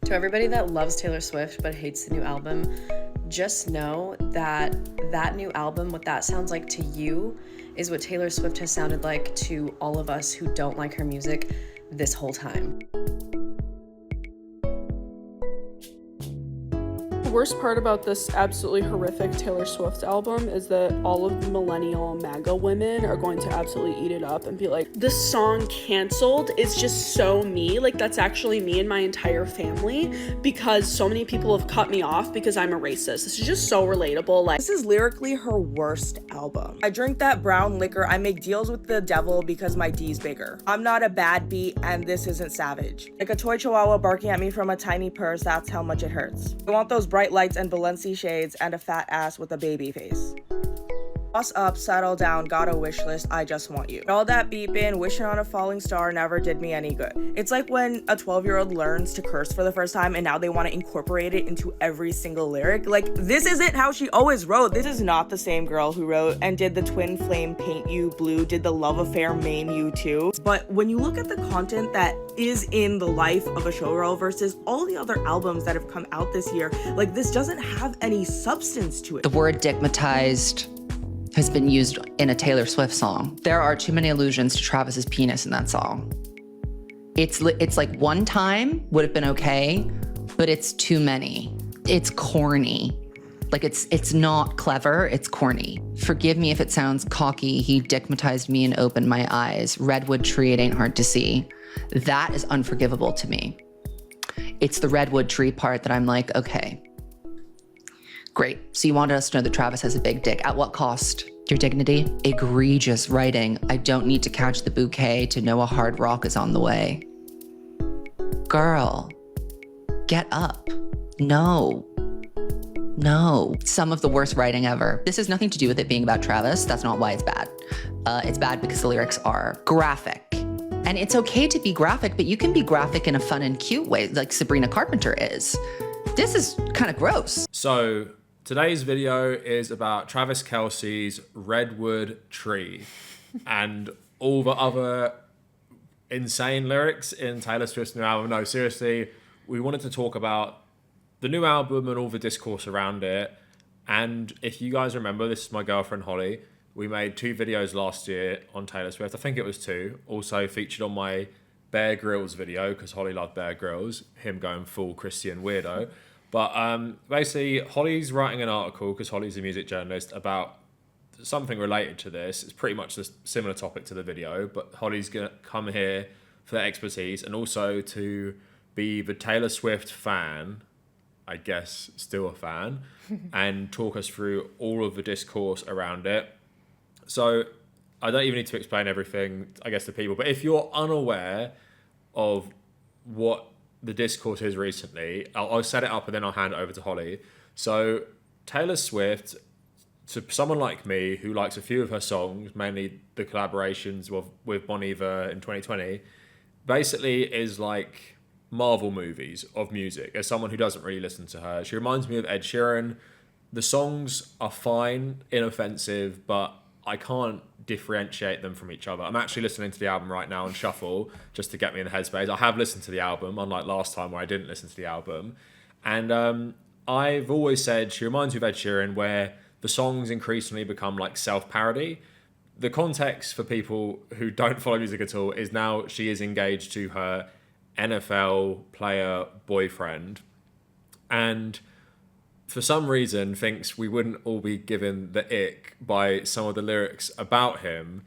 To everybody that loves Taylor Swift but hates the new album, just know that that new album, what that sounds like to you, is what Taylor Swift has sounded like to all of us who don't like her music this whole time. The worst part about this absolutely horrific Taylor Swift album is that all of the millennial MAGA women are going to absolutely eat it up and be like, this song canceled is just so me. Like, that's actually me and my entire family, because so many people have cut me off because I'm a racist. This is just so relatable. Like, this is lyrically her worst album. I drink that brown liquor, I make deals with the devil because my D's bigger. I'm not a bad beat and this isn't savage. Like a toy chihuahua barking at me from a tiny purse, that's how much it hurts. I want those bright lights and Balenci shades and a fat ass with a baby face. Boss up, settle down, got a wish list, I just want you. All that beeping, wishing on a falling star never did me any good. It's like when a 12-year-old learns to curse for the first time and now they want to incorporate it into every single lyric. Like, this isn't how she always wrote. This is not the same girl who wrote and did the twin flame paint you blue, did the love affair main you too. But when you look at the content that is in the life of a showgirl versus all the other albums that have come out this year, like, this doesn't have any substance to it. The word digmatized has been used in a Taylor Swift song. There are too many allusions to Travis's penis in that song. It's like one time would have been okay, but it's too many. It's corny. Like, it's not clever, it's corny. Forgive me if it sounds cocky. He digmatized me and opened my eyes. Redwood tree, it ain't hard to see. That is unforgivable to me. It's the redwood tree part that I'm like, okay, great. So you wanted us to know that Travis has a big dick. At what cost? Your dignity? Egregious writing. I don't need to catch the bouquet to know a hard rock is on the way. Girl, get up. No. Some of the worst writing ever. This has nothing to do with it being about Travis. That's not why it's bad. It's bad because the lyrics are graphic. And it's okay to be graphic, but you can be graphic in a fun and cute way, like Sabrina Carpenter is. This is kind of gross. So today's video is about Travis Kelce's Redwood Tree and all the other insane lyrics in Taylor Swift's new album. No, seriously, we wanted to talk about the new album and all the discourse around it. And if you guys remember, this is my girlfriend Hollie. We made 2 videos last year on Taylor Swift. I think it was 2. Also featured on my Bear Grylls video, because Hollie loved Bear Grylls, him going full Christian weirdo. But basically, Hollie's writing an article, because Hollie's a music journalist, about something related to this. It's pretty much a similar topic to the video, but Hollie's going to come here for their expertise and also to be the Taylor Swift fan, I guess still a fan, and talk us through all of the discourse around it. So I don't even need to explain everything, I guess, to people, but if you're unaware of what the discourse is recently, I'll set it up and then I'll hand it over to Hollie. So Taylor Swift, to someone like me who likes a few of her songs, mainly the collaborations with Bon Iver in 2020, basically is like Marvel movies of music. As someone who doesn't really listen to her, she reminds me of Ed Sheeran. The songs are fine, inoffensive, but I can't differentiate them from each other. I'm actually listening to the album right now on shuffle just to get me in the headspace. I have listened to the album, unlike last time where I didn't listen to the album. And I've always said she reminds me of Ed Sheeran, where the songs increasingly become like self-parody. The context for people who don't follow music at all is now she is engaged to her NFL player boyfriend, and for some reason thinks we wouldn't all be given the ick by some of the lyrics about him.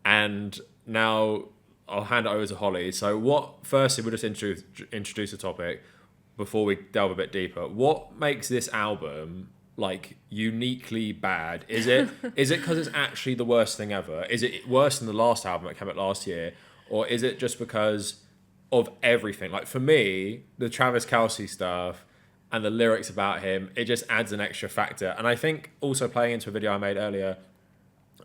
And now I'll hand it over to Hollie. So firstly, we'll just introduce the topic before we delve a bit deeper. What makes this album like uniquely bad? Is it because it's actually the worst thing ever? Is it worse than the last album that came out last year? Or is it just because of everything? Like, for me, the Travis Kelce stuff and the lyrics about him, it just adds an extra factor. And I think also playing into a video I made earlier,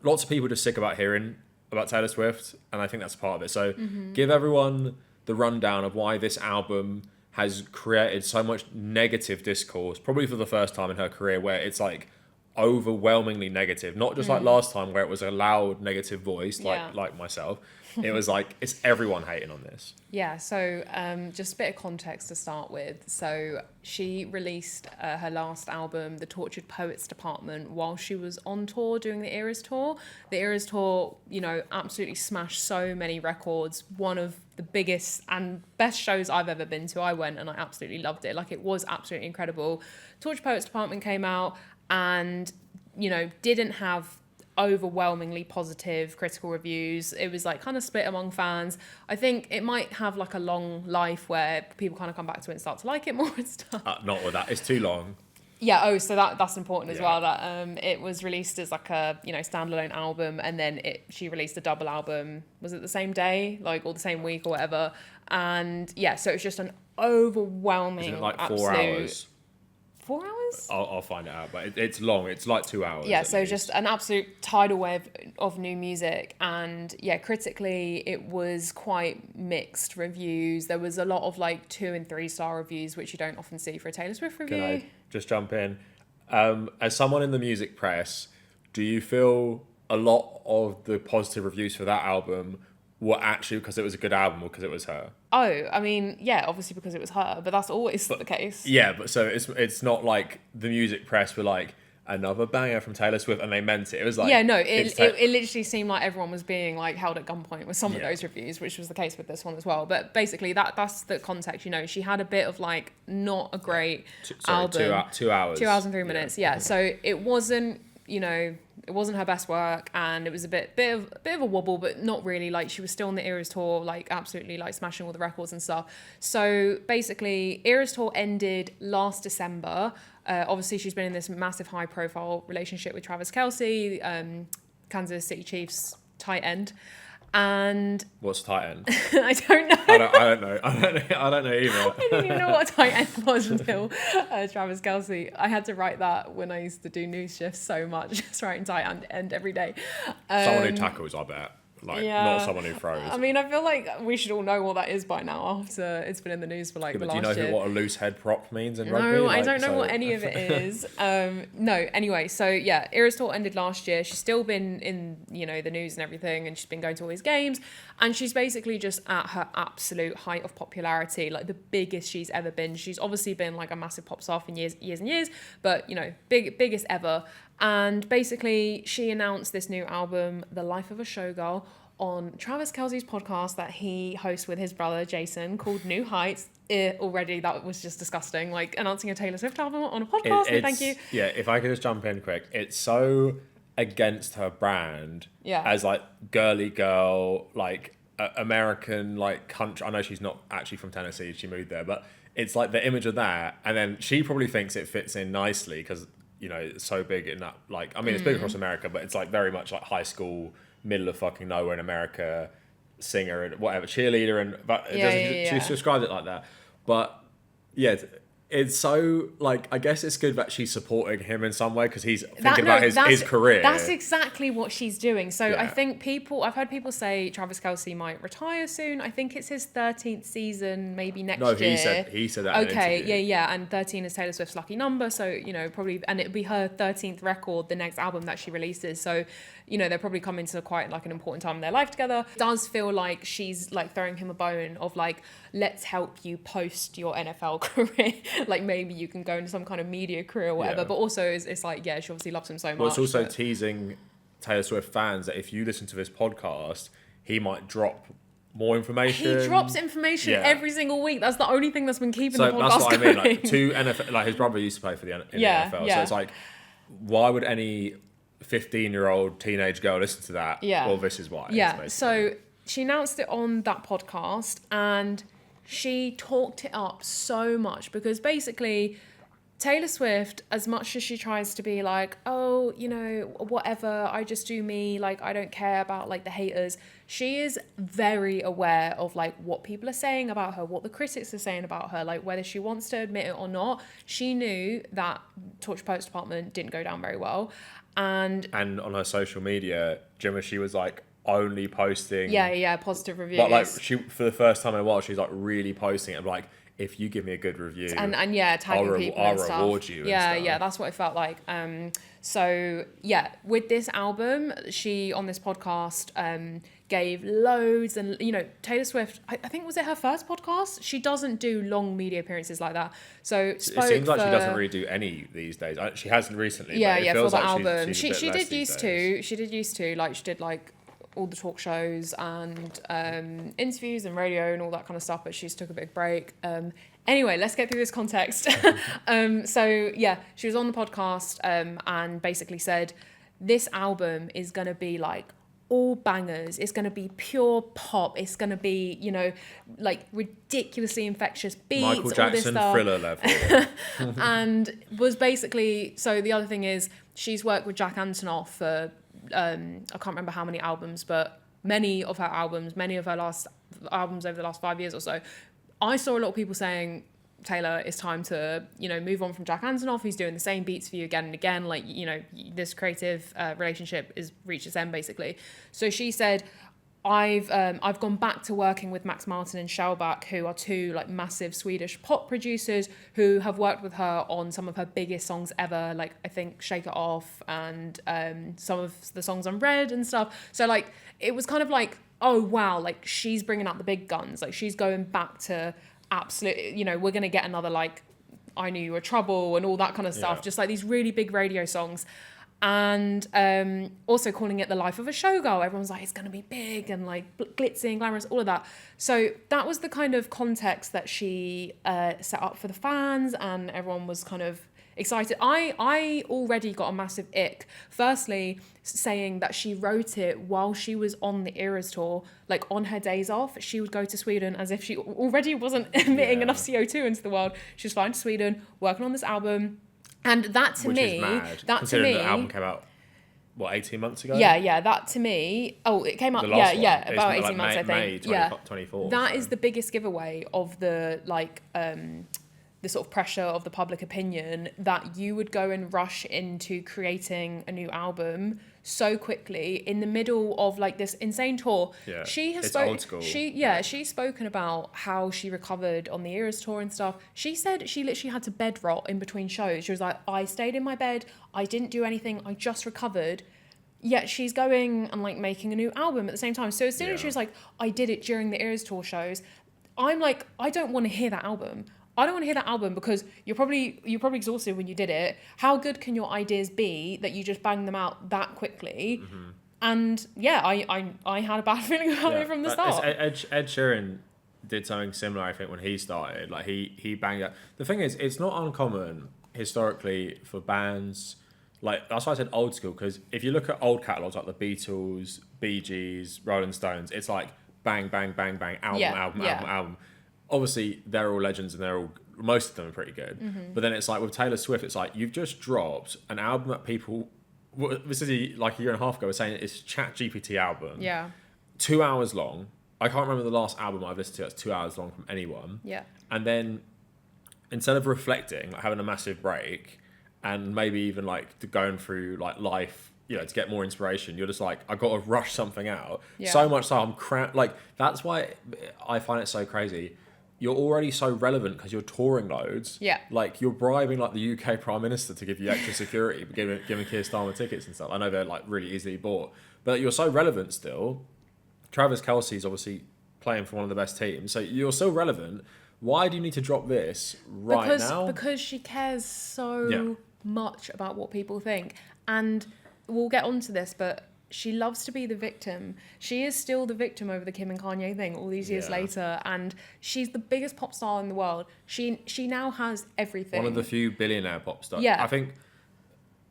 lots of people are just sick about hearing about Taylor Swift, and I think that's part of it. So give everyone the rundown of why this album has created so much negative discourse, probably for the first time in her career, where it's like overwhelmingly negative. Not just like last time where it was a loud negative voice, Yeah. like myself. It was like, it's everyone hating on this. Yeah, so just a bit of context to start with. So she released her last album, The Tortured Poets Department, while she was on tour doing the Eras Tour. The Eras Tour, you know, absolutely smashed so many records. One of the biggest and best shows I've ever been to. I went and I absolutely loved it. Like, it was absolutely incredible. Tortured Poets Department came out and, you know, didn't have overwhelmingly positive critical reviews. It was like kind of split among fans. I think it might have like a long life where people kind of come back to it and start to like it more and stuff. Not with that. It's too long. Yeah. Oh, so that's important as Yeah. well. That it was released as like a, you know, standalone album, and then she released a double album. Was it the same day, like, or the same week or whatever? And yeah, so it was just an overwhelming, Is it like 4 absolute, hours? 4 hours? I'll find it out, but it's long. It's like 2 hours. Yeah, at so least. just an absolute tidal wave of new music. And yeah, critically, it was quite mixed reviews. There was a lot of like 2 and 3 star reviews, which you don't often see for a Taylor Swift review. Can I just jump in? As someone in the music press, do you feel a lot of the positive reviews for that album were actually because it was a good album or because it was her? Oh, I mean, yeah, obviously because it was her, but that's always the case. Yeah, but so it's not like the music press were like, another banger from Taylor Swift, and they meant it. It was like... Yeah, no, it literally seemed like everyone was being like held at gunpoint with some of Yeah. those reviews, which was the case with this one as well. But basically, that's the context. You know, she had a bit of like not a great album. 2 hours. 2 hours and 3 minutes. Yeah. So it wasn't, you know, it wasn't her best work, and it was a bit of a wobble, but not really. Like, she was still on the Eras tour, like absolutely like smashing all the records and stuff. So basically, Eras tour ended last December. Obviously, she's been in this massive high-profile relationship with Travis Kelce, Kansas City Chiefs tight end. And What's tight end? I don't know. I don't know. I don't know either. I didn't even know what a tight end was until Travis Kelce. I had to write that when I used to do news shifts so much, just writing tight end every day. Someone who tackles, I bet. Like, yeah. not someone who throws. I mean, I feel like we should all know what that is by now after it's been in the news for like Yeah, the but do last you know year. what a loose head prop means in rugby? No, Like, I don't know so- what any of it is. No, anyway, so yeah, Eras tour ended last year. She's still been in, you know, the news and everything, and she's been going to all these games, and she's basically just at her absolute height of popularity, like the biggest she's ever been. She's obviously been like a massive pop star for years and years, but you know, biggest ever. And basically, she announced this new album, The Life of a Showgirl, on Travis Kelce's podcast that he hosts with his brother Jason, called New Heights. Already that was just disgusting, like announcing a Taylor Swift album on a podcast. No, thank you. Yeah, if I could just jump in quick, it's so against her brand. Yeah. As like girly girl, like American, like country. I know she's not actually from Tennessee; she moved there, but it's like the image of that, and then she probably thinks it fits in nicely because, you know, it's so big in that. Like, I mean, it's big across America, but it's like very much like high school, middle of fucking nowhere in America, singer and whatever, cheerleader, and but she described it like that. But yeah, it's so like, I guess it's good that she's supporting him in some way because he's thinking about his career. That's exactly what she's doing. So Yeah. I think I've heard people say Travis Kelce might retire soon. I think it's his 13th season, maybe next year. No, he said that. In an Okay, interview. yeah, and 13 is Taylor Swift's lucky number, so, you know, probably, and it'll be her 13th record, the next album that she releases, so, you know, they're probably coming to quite like an important time in their life together. It does feel like she's like throwing him a bone of like, let's help you post your NFL career, like maybe you can go into some kind of media career or whatever, Yeah. but also it's like, yeah, she obviously loves him so much. Well, it's also but- teasing Taylor Swift fans that if you listen to this podcast, he might drop more information. He drops information Yeah. every single week. That's the only thing that's been keeping So the podcast that's what I mean. going. Like, two NFL, like his brother used to play for the Yeah, NFL, yeah. so it's like, why would any 15-year-old teenage girl listen to that? Yeah. Well, this is why. Yeah, basically. so she announced it on that podcast, and she talked it up so much because basically Taylor Swift, as much as she tries to be like, oh, you know, whatever, I just do me, like, I don't care about like the haters, she is very aware of like what people are saying about her, what the critics are saying about her, like whether she wants to admit it or not. She knew that Torch Post Department didn't go down very well, and on her social media, Gemma, she was like only posting. yeah, positive reviews. But like she, for the first time in a while, she's like really posting it. Like, if you give me a good review and yeah, tagging people and stuff. I'll reward you. Yeah, that's what it felt like. So yeah, with this album, she on this podcast gave loads, and you know, Taylor Swift, I think, was it her first podcast? She doesn't do long media appearances like that. So it seems like she doesn't really do any these days. She hasn't recently. Yeah, but it yeah, feels for the like album, she's she did used to. She did used to, like, she did like all the talk shows and interviews and radio and all that kind of stuff, but she's took a big break. Anyway, let's get through this context. So yeah, she was on the podcast and basically said, this album is going to be like all bangers. It's going to be pure pop. It's going to be, you know, like ridiculously infectious beats, Michael Jackson all this Thriller level. And was basically, so the other thing is she's worked with Jack Antonoff for, I can't remember how many albums, but many of her last albums over the last 5 years or so. I saw a lot of people saying, Taylor, it's time to, you know, move on from Jack Antonoff. He's doing the same beats for you again and again. Like, you know, this creative relationship is reached its end, basically. So she said, I've gone back to working with Max Martin and Shellback, who are two like massive Swedish pop producers who have worked with her on some of her biggest songs ever. Like, I think Shake It Off and some of the songs on Red and stuff. So like, it was kind of like, oh wow, like she's bringing out the big guns. Like, she's going back to absolute, you know, we're going to get another like I Knew You Were Trouble and all that kind of stuff. Just like these really big radio songs. And also calling it the life of a showgirl. Everyone's like, it's going to be big and like glitzy and glamorous, all of that. So that was the kind of context that she set up for the fans, and everyone was kind of excited. I already got a massive ick. Firstly, saying that she wrote it while she was on the Eras tour, like on her days off. She would go to Sweden as if she already wasn't emitting enough CO2 into the world. She was flying to Sweden, working on this album. And that to Which me, is mad, that to me, the album came out, what, 18 months ago? Yeah, that to me, it came out, about 18 months, I think. May 2024. That is the biggest giveaway of the, like, the sort of pressure of the public opinion, that you would go and rush into creating a new album so quickly in the middle of like this insane tour. Yeah, she has old school. She's spoken about how she recovered on the Eras tour and stuff. She said she literally had to bed rot in between shows. She was like, I stayed in my bed, I didn't do anything, I just recovered. Yet she's going and like making a new album at the same time. So as soon as she was like, I did it during the Eras tour shows, I'm like, I don't want to hear that album. I don't want to hear that album because you're probably exhausted when you did it. How good can your ideas be that you just bang them out that quickly? Mm-hmm. And yeah, I had a bad feeling about it from the start. Ed Sheeran did something similar, I think, when he started. Like he banged out. The thing is, it's not uncommon historically for bands. Like, that's why I said old school, because if you look at old catalogs like the Beatles, Bee Gees, Rolling Stones, it's like bang, bang, bang, bang, album. Obviously, they're all legends and most of them are pretty good. Mm-hmm. But then it's like with Taylor Swift, it's like you've just dropped an album that people, this is like a year and a half ago, were saying it's ChatGPT album. Yeah. 2 hours long. I can't remember the last album I've listened to that's 2 hours long from anyone. Yeah. And then instead of reflecting, like having a massive break and maybe even like going through like life, you know, to get more inspiration, you're just like, I got to rush something out. Yeah. So much so I'm like, that's why I find it so crazy. You're already so relevant because you're touring loads. Yeah. Like, you're bribing like the UK Prime Minister to give you extra security, giving Keir Starmer tickets and stuff. I know they're like really easily bought, but you're so relevant still. Travis Kelce's obviously playing for one of the best teams, so you're still relevant. Why do you need to drop this now? Because she cares so much about what people think. And we'll get onto this, but she loves to be the victim. She is still the victim over the Kim and Kanye thing all these years later, and she's the biggest pop star in the world. She now has everything. One of the few billionaire pop stars. Yeah. I think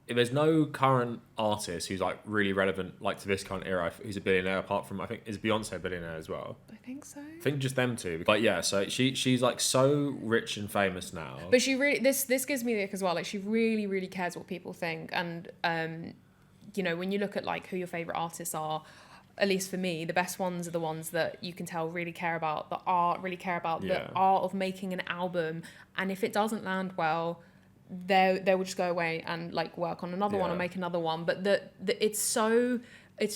if there's no current artist who's like really relevant like to this current era who's a billionaire, apart from, I think, is Beyonce a billionaire as well? I think so. I think just them two. But yeah, so she's like so rich and famous now. But she really, this gives me the ick as well. Like, she really, really cares what people think. And you know, when you look at like who your favorite artists are, at least for me, the best ones are the ones that you can tell really care about the art, the art of making an album. And if it doesn't land well, they will just go away and like work on another one or make another one. But it's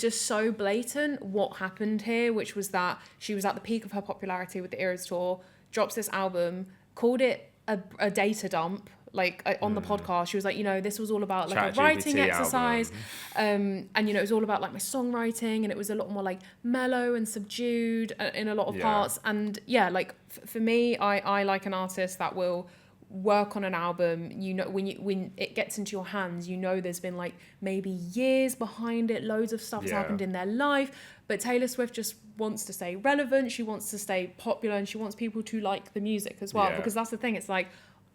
just so blatant what happened here, which was that she was at the peak of her popularity with the Eras tour, drops this album, called it a data dump. Like on the podcast, she was like, this was all about like Chat a writing GPT exercise, and it was all about like my songwriting, and it was a lot more like mellow and subdued in a lot of parts. And like for me, I like an artist that will work on an album. When it gets into your hands, there's been like maybe years behind it, loads of stuff's happened in their life. But Taylor Swift just wants to stay relevant. She wants to stay popular, and she wants people to like the music as well. Because that's the thing. It's like,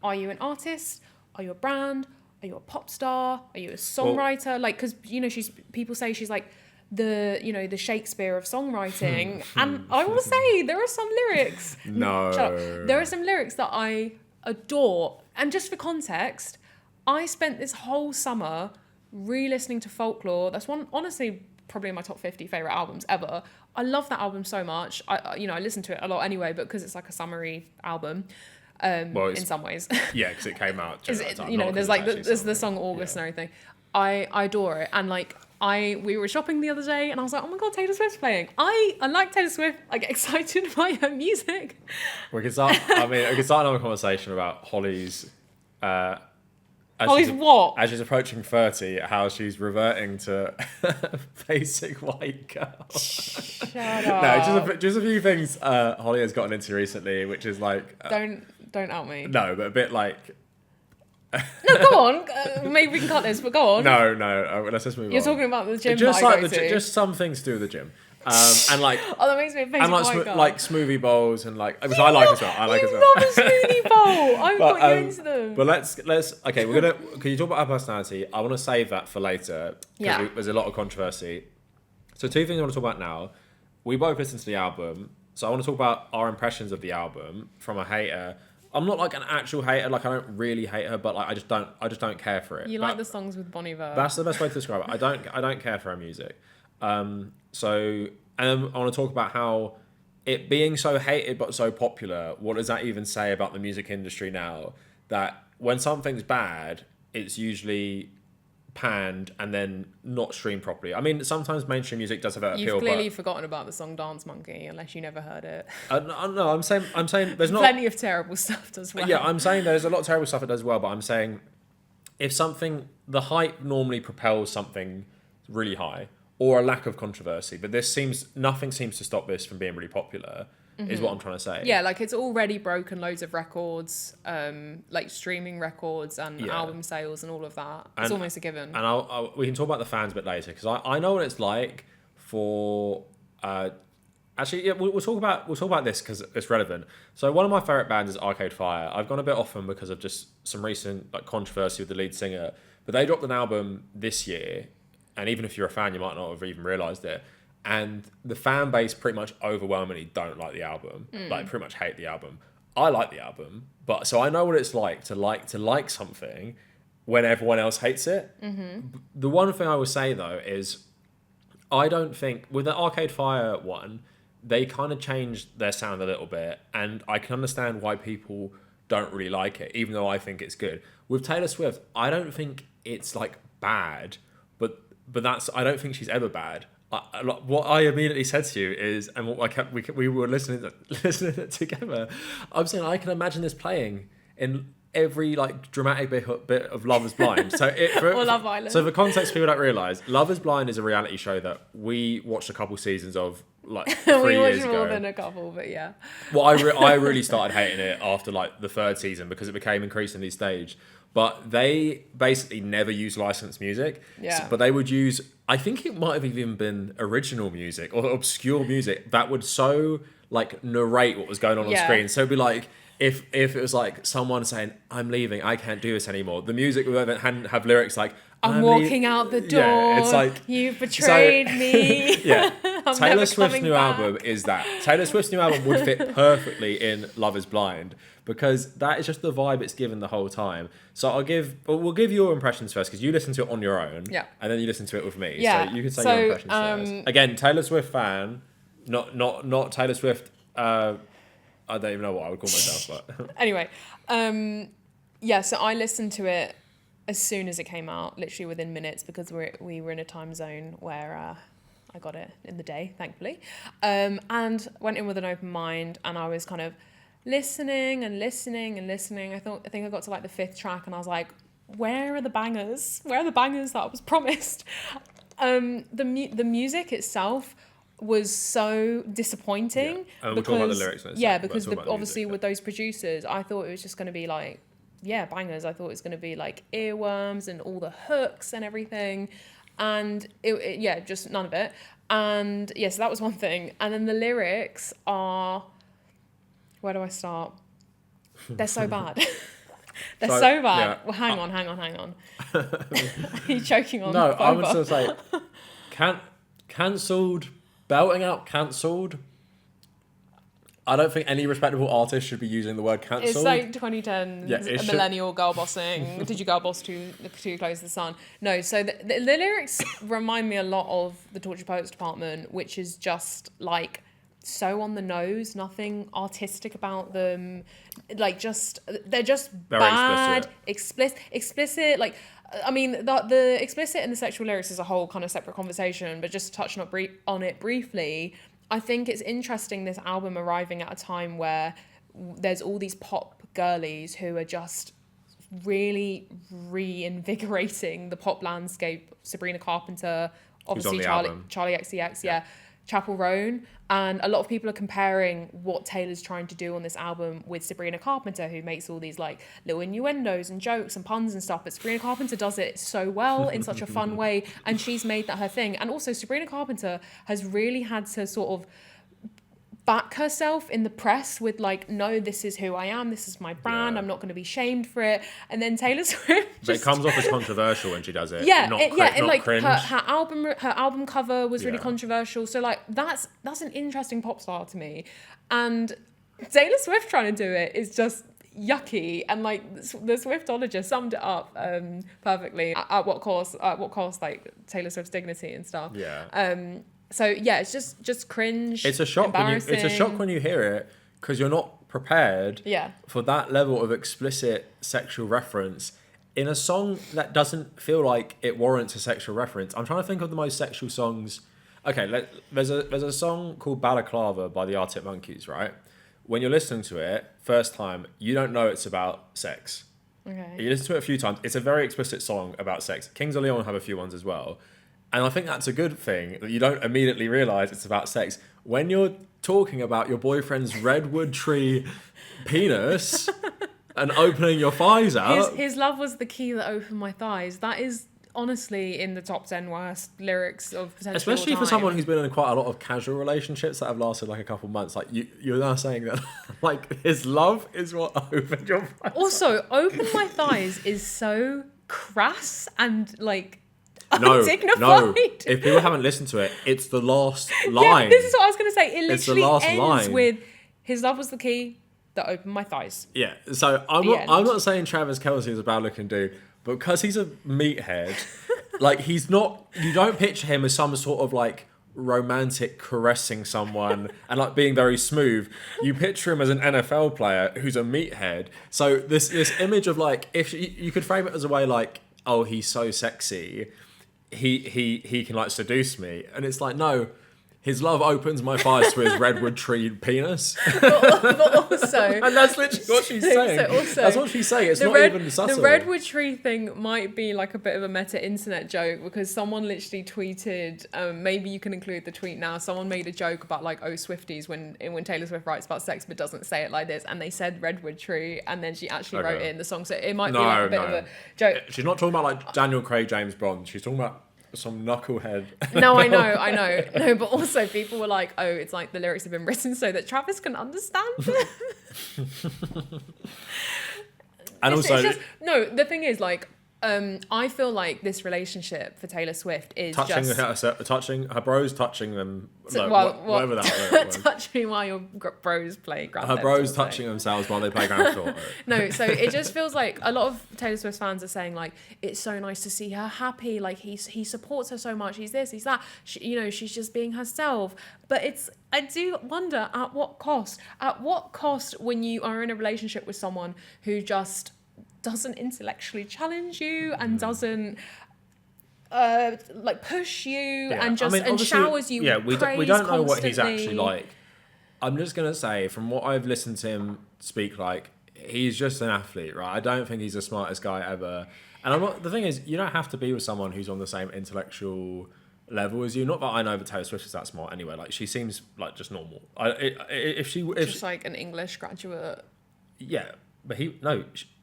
are you an artist? Are you a brand? Are you a pop star? Are you a songwriter? Well, like, because people say she's like the Shakespeare of songwriting, and I will say there are some lyrics. There are some lyrics that I adore. And just for context, I spent this whole summer re-listening to Folklore. That's honestly probably in my top 50 favorite albums ever. I love that album so much. I listen to it a lot anyway, but because it's like a summary album. In some ways. Yeah, because it came out during that time. There's the song August and everything. I adore it. And like we were shopping the other day and I was like, oh my god, Taylor Swift's playing. I like Taylor Swift. I get excited by her music. We can start another conversation about Hollie's what? As she's approaching 30, how she's reverting to basic white girl. Shut up. No, just a few things Hollie has gotten into recently, which is like don't out me. No, but a bit like. No, go on. Maybe we can cut this, but go on. No. Let's just move on. You're talking about the gym. Just just some things to do with the gym. And like, that makes me a basic white girl. like smoothie bowls and like, which I like as well. I like as well. You love a smoothie bowl. I've got you into them. But let's okay. Can you talk about her personality? I want to save that for later. Yeah. There's a lot of controversy. So 2 things I want to talk about now. We both listened to the album, so I want to talk about our impressions of the album from a hater. I'm not like an actual hater. Like I don't really hate her, but like I just don't care for it. You like the songs with Bon Iver. That's the best way to describe it. I don't care for her music. And then I want to talk about how it being so hated but so popular, what does that even say about the music industry now? That when something's bad, it's usually panned and then not streamed properly. I mean, sometimes mainstream music does have that appeal. You've clearly forgotten about the song Dance Monkey, unless you never heard it. No, I'm saying there's not... Plenty of terrible stuff as well. Yeah, I'm saying there's a lot of terrible stuff it does well, but I'm saying if the hype normally propels something really high, or a lack of controversy, but nothing seems to stop this from being really popular, is what I'm trying to say. Yeah, like it's already broken loads of records, like streaming records and album sales and all of that. It's almost a given. And we can talk about the fans a bit later, because I know what it's like for... actually, yeah, we'll talk about this because it's relevant. So one of my favourite bands is Arcade Fire. I've gone a bit off them because of just some recent like controversy with the lead singer, but they dropped an album this year. And even if you're a fan, you might not have even realised it. And the fan base pretty much overwhelmingly don't like the album. Like pretty much hate the album. I like the album, but so I know what it's like to like something when everyone else hates it. Mm-hmm. The one thing I will say though is, I don't think with the Arcade Fire one, they kind of changed their sound a little bit, and I can understand why people don't really like it, even though I think it's good. With Taylor Swift, I don't think it's like bad, but I don't think she's ever bad. What I immediately said to you is, and what we were listening it together. I'm saying I can imagine this playing in every like dramatic bit of Love Is Blind. So or Love Island. So for context, people don't realise, Love Is Blind is a reality show that we watched a couple seasons of like 3 years ago. We watched more than a couple, but yeah. Well, I really started hating it after like the 3rd season because it became increasingly staged. But they basically never use licensed music. Yeah. But they would use, I think it might have even been original music or obscure music that would so like narrate what was going on screen. So it'd be like, if it was like someone saying, I'm leaving, I can't do this anymore, the music would have lyrics like, I'm walking out the door. Yeah, it's like, you've betrayed me. Yeah. Taylor Swift's new album is that. Taylor Swift's new album would fit perfectly in Love Is Blind because that is just the vibe it's given the whole time. So we'll give your impressions first because you listen to it on your own. Yeah. And then you listen to it with me. Yeah. So you can say your impressions first. Again, Taylor Swift fan, not Taylor Swift. I don't even know what I would call myself, but anyway, so I listened to it as soon as it came out, literally within minutes, because we were in a time zone where I got it in the day, thankfully, and went in with an open mind, and I was kind of listening and listening and listening. I think I got to like the 5th track and I was like, where are the bangers? Where are the bangers that I was promised? The music itself was so disappointing. Yeah. And we'll talk about the lyrics in a second, because but obviously music, with those producers, I thought it was just going to be like, yeah, bangers. I thought it was going to be like earworms and all the hooks and everything. And it just none of it. And yes, so that was one thing. And then the lyrics are, where do I start? They're so bad. They're so bad. Yeah. Well, hang on. Are you choking on? No, I boba? would still say cancelled, belting out cancelled. I don't think any respectable artist should be using the word cancelled. It's like 2010, Yeah, a millennial girl bossing. Did you girl boss too close to the sun? No, so the lyrics remind me a lot of the Tortured Poets Department, which is just like so on the nose, nothing artistic about them. Like they're just very bad, explicit. Like, I mean, the explicit and the sexual lyrics is a whole kind of separate conversation, but just touching on it briefly, I think it's interesting this album arriving at a time where there's all these pop girlies who are just really reinvigorating the pop landscape. Sabrina Carpenter, obviously Charli XCX, yeah. Chapel Roan, and a lot of people are comparing what Taylor's trying to do on this album with Sabrina Carpenter, who makes all these like little innuendos and jokes and puns and stuff, but Sabrina Carpenter does it so well in such a fun way, and she's made that her thing. And also Sabrina Carpenter has really had to sort of back herself in the press with like, no, this is who I am, this is my brand, I'm not going to be shamed for it. And then Taylor Swift but it comes off as controversial when she does it. And like cringe. her album cover was really controversial. So like that's an interesting pop star to me, and Taylor Swift trying to do it is just yucky. And like the Swiftologist summed it up perfectly. At what cost like Taylor Swift's dignity and stuff. So yeah, it's just cringe. It's a shock. It's a shock when you hear it because you're not prepared. For that level of explicit sexual reference in a song that doesn't feel like it warrants a sexual reference. I'm trying to think of the most sexual songs. Okay, there's a song called Balaclava by the Arctic Monkeys, right? When you're listening to it first time, you don't know it's about sex. Okay. You listen to it a few times. It's a very explicit song about sex. Kings of Leon have a few ones as well. And I think that's a good thing, that you don't immediately realise it's about sex. When you're talking about your boyfriend's redwood tree penis and opening your thighs out... His love was the key that opened my thighs. That is honestly in the top 10 worst lyrics of potentially Especially all for time. someone who's been in quite a lot of casual relationships that have lasted like a couple months. Like, you're now saying that like his love is what opened your thighs. Also, open my thighs is so crass and like... No. undignified. If people haven't listened to it, it's the last line. Yeah, this is what I was going to say. It literally ends line. with his love was the key that opened my thighs. Yeah, so I'm not saying Travis Kelce is a bad looking dude, but because he's a meathead, like he's not. You don't picture him as some sort of like romantic caressing someone and like being very smooth. You picture him as an NFL player who's a meathead. So this image of like, if you could frame it as a way like, oh, he's so sexy. He can like seduce me, and it's like, no, his love opens my thighs to his redwood tree penis. But also, and that's literally what she's saying. That's what she's saying. It's not even subtle. The redwood tree thing might be like a bit of a meta internet joke, because someone literally tweeted, maybe you can include the tweet now, someone made a joke about like, oh, Swifties, when Taylor Swift writes about sex but doesn't say it like this, and they said redwood tree, and then she actually wrote it in the song, so it might be like a bit of a joke. She's not talking about like Daniel Craig, James Bond. She's talking about some knucklehead. No, I know. No, but also people were like, oh, it's like the lyrics have been written so that Travis can understand them. And also, the thing is, like, I feel like this relationship for Taylor Swift is touching her bros, touching them. Whatever that was. Touch me while your bros play Grand Theft Auto. Her bros touching themselves while they play Grand Theft Auto. No, so it just feels like a lot of Taylor Swift fans are saying like, it's so nice to see her happy. Like he supports her so much. He's this, he's that. She's just being herself. But I do wonder at what cost. At what cost when you are in a relationship with someone who just doesn't intellectually challenge you and doesn't like push you and just and showers you with praise we don't know constantly. what he's actually like I'm just gonna say, from what I've listened to him speak, like, he's just an athlete, right? I don't think he's the smartest guy ever. And I'm not. The thing is, you don't have to be with someone who's on the same intellectual level as you. Not that I know that Taylor Swift is that smart anyway. Like, she seems like just normal. If just like an English graduate. Yeah, but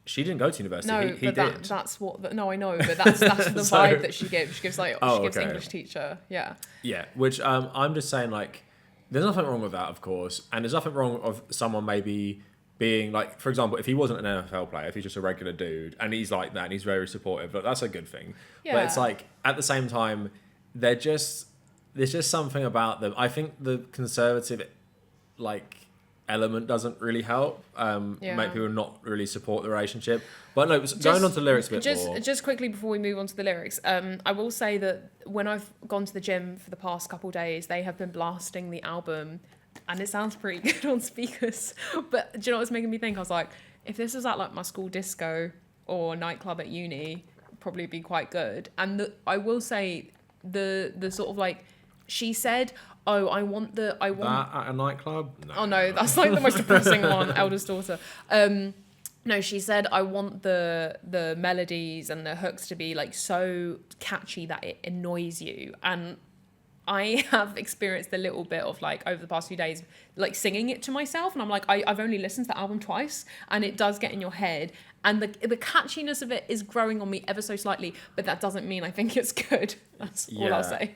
she didn't go to university. No, he but did. that's what. No, I know, but that's the vibe that she gives. She gives like she gives okay. English teacher. Yeah. Yeah, which I'm just saying, like, there's nothing wrong with that, of course, and there's nothing wrong of someone maybe being like, for example, if he wasn't an NFL player, if he's just a regular dude and he's like that and he's very supportive, that's a good thing. Yeah. But it's like, at the same time, there's just something about them. I think the conservative like element doesn't really help make people not really support the relationship. But no, going on to the lyrics a bit more. Just quickly before we move on to the lyrics, I will say that when I've gone to the gym for the past couple of days, they have been blasting the album and it sounds pretty good on speakers. But do you know what's making me think? I was like, if this was at like my school disco or nightclub at uni, it'd probably be quite good. And I will say the sort of like, she said, oh, I want that at a nightclub? No. Oh no, that's like the most depressing one, eldest daughter. No, she said, I want the melodies and the hooks to be like so catchy that it annoys you. And I have experienced a little bit of like over the past few days, like singing it to myself. And I'm like, I've only listened to the album twice and it does get in your head. And the catchiness of it is growing on me ever so slightly, but that doesn't mean I think it's good. That's all I'll say.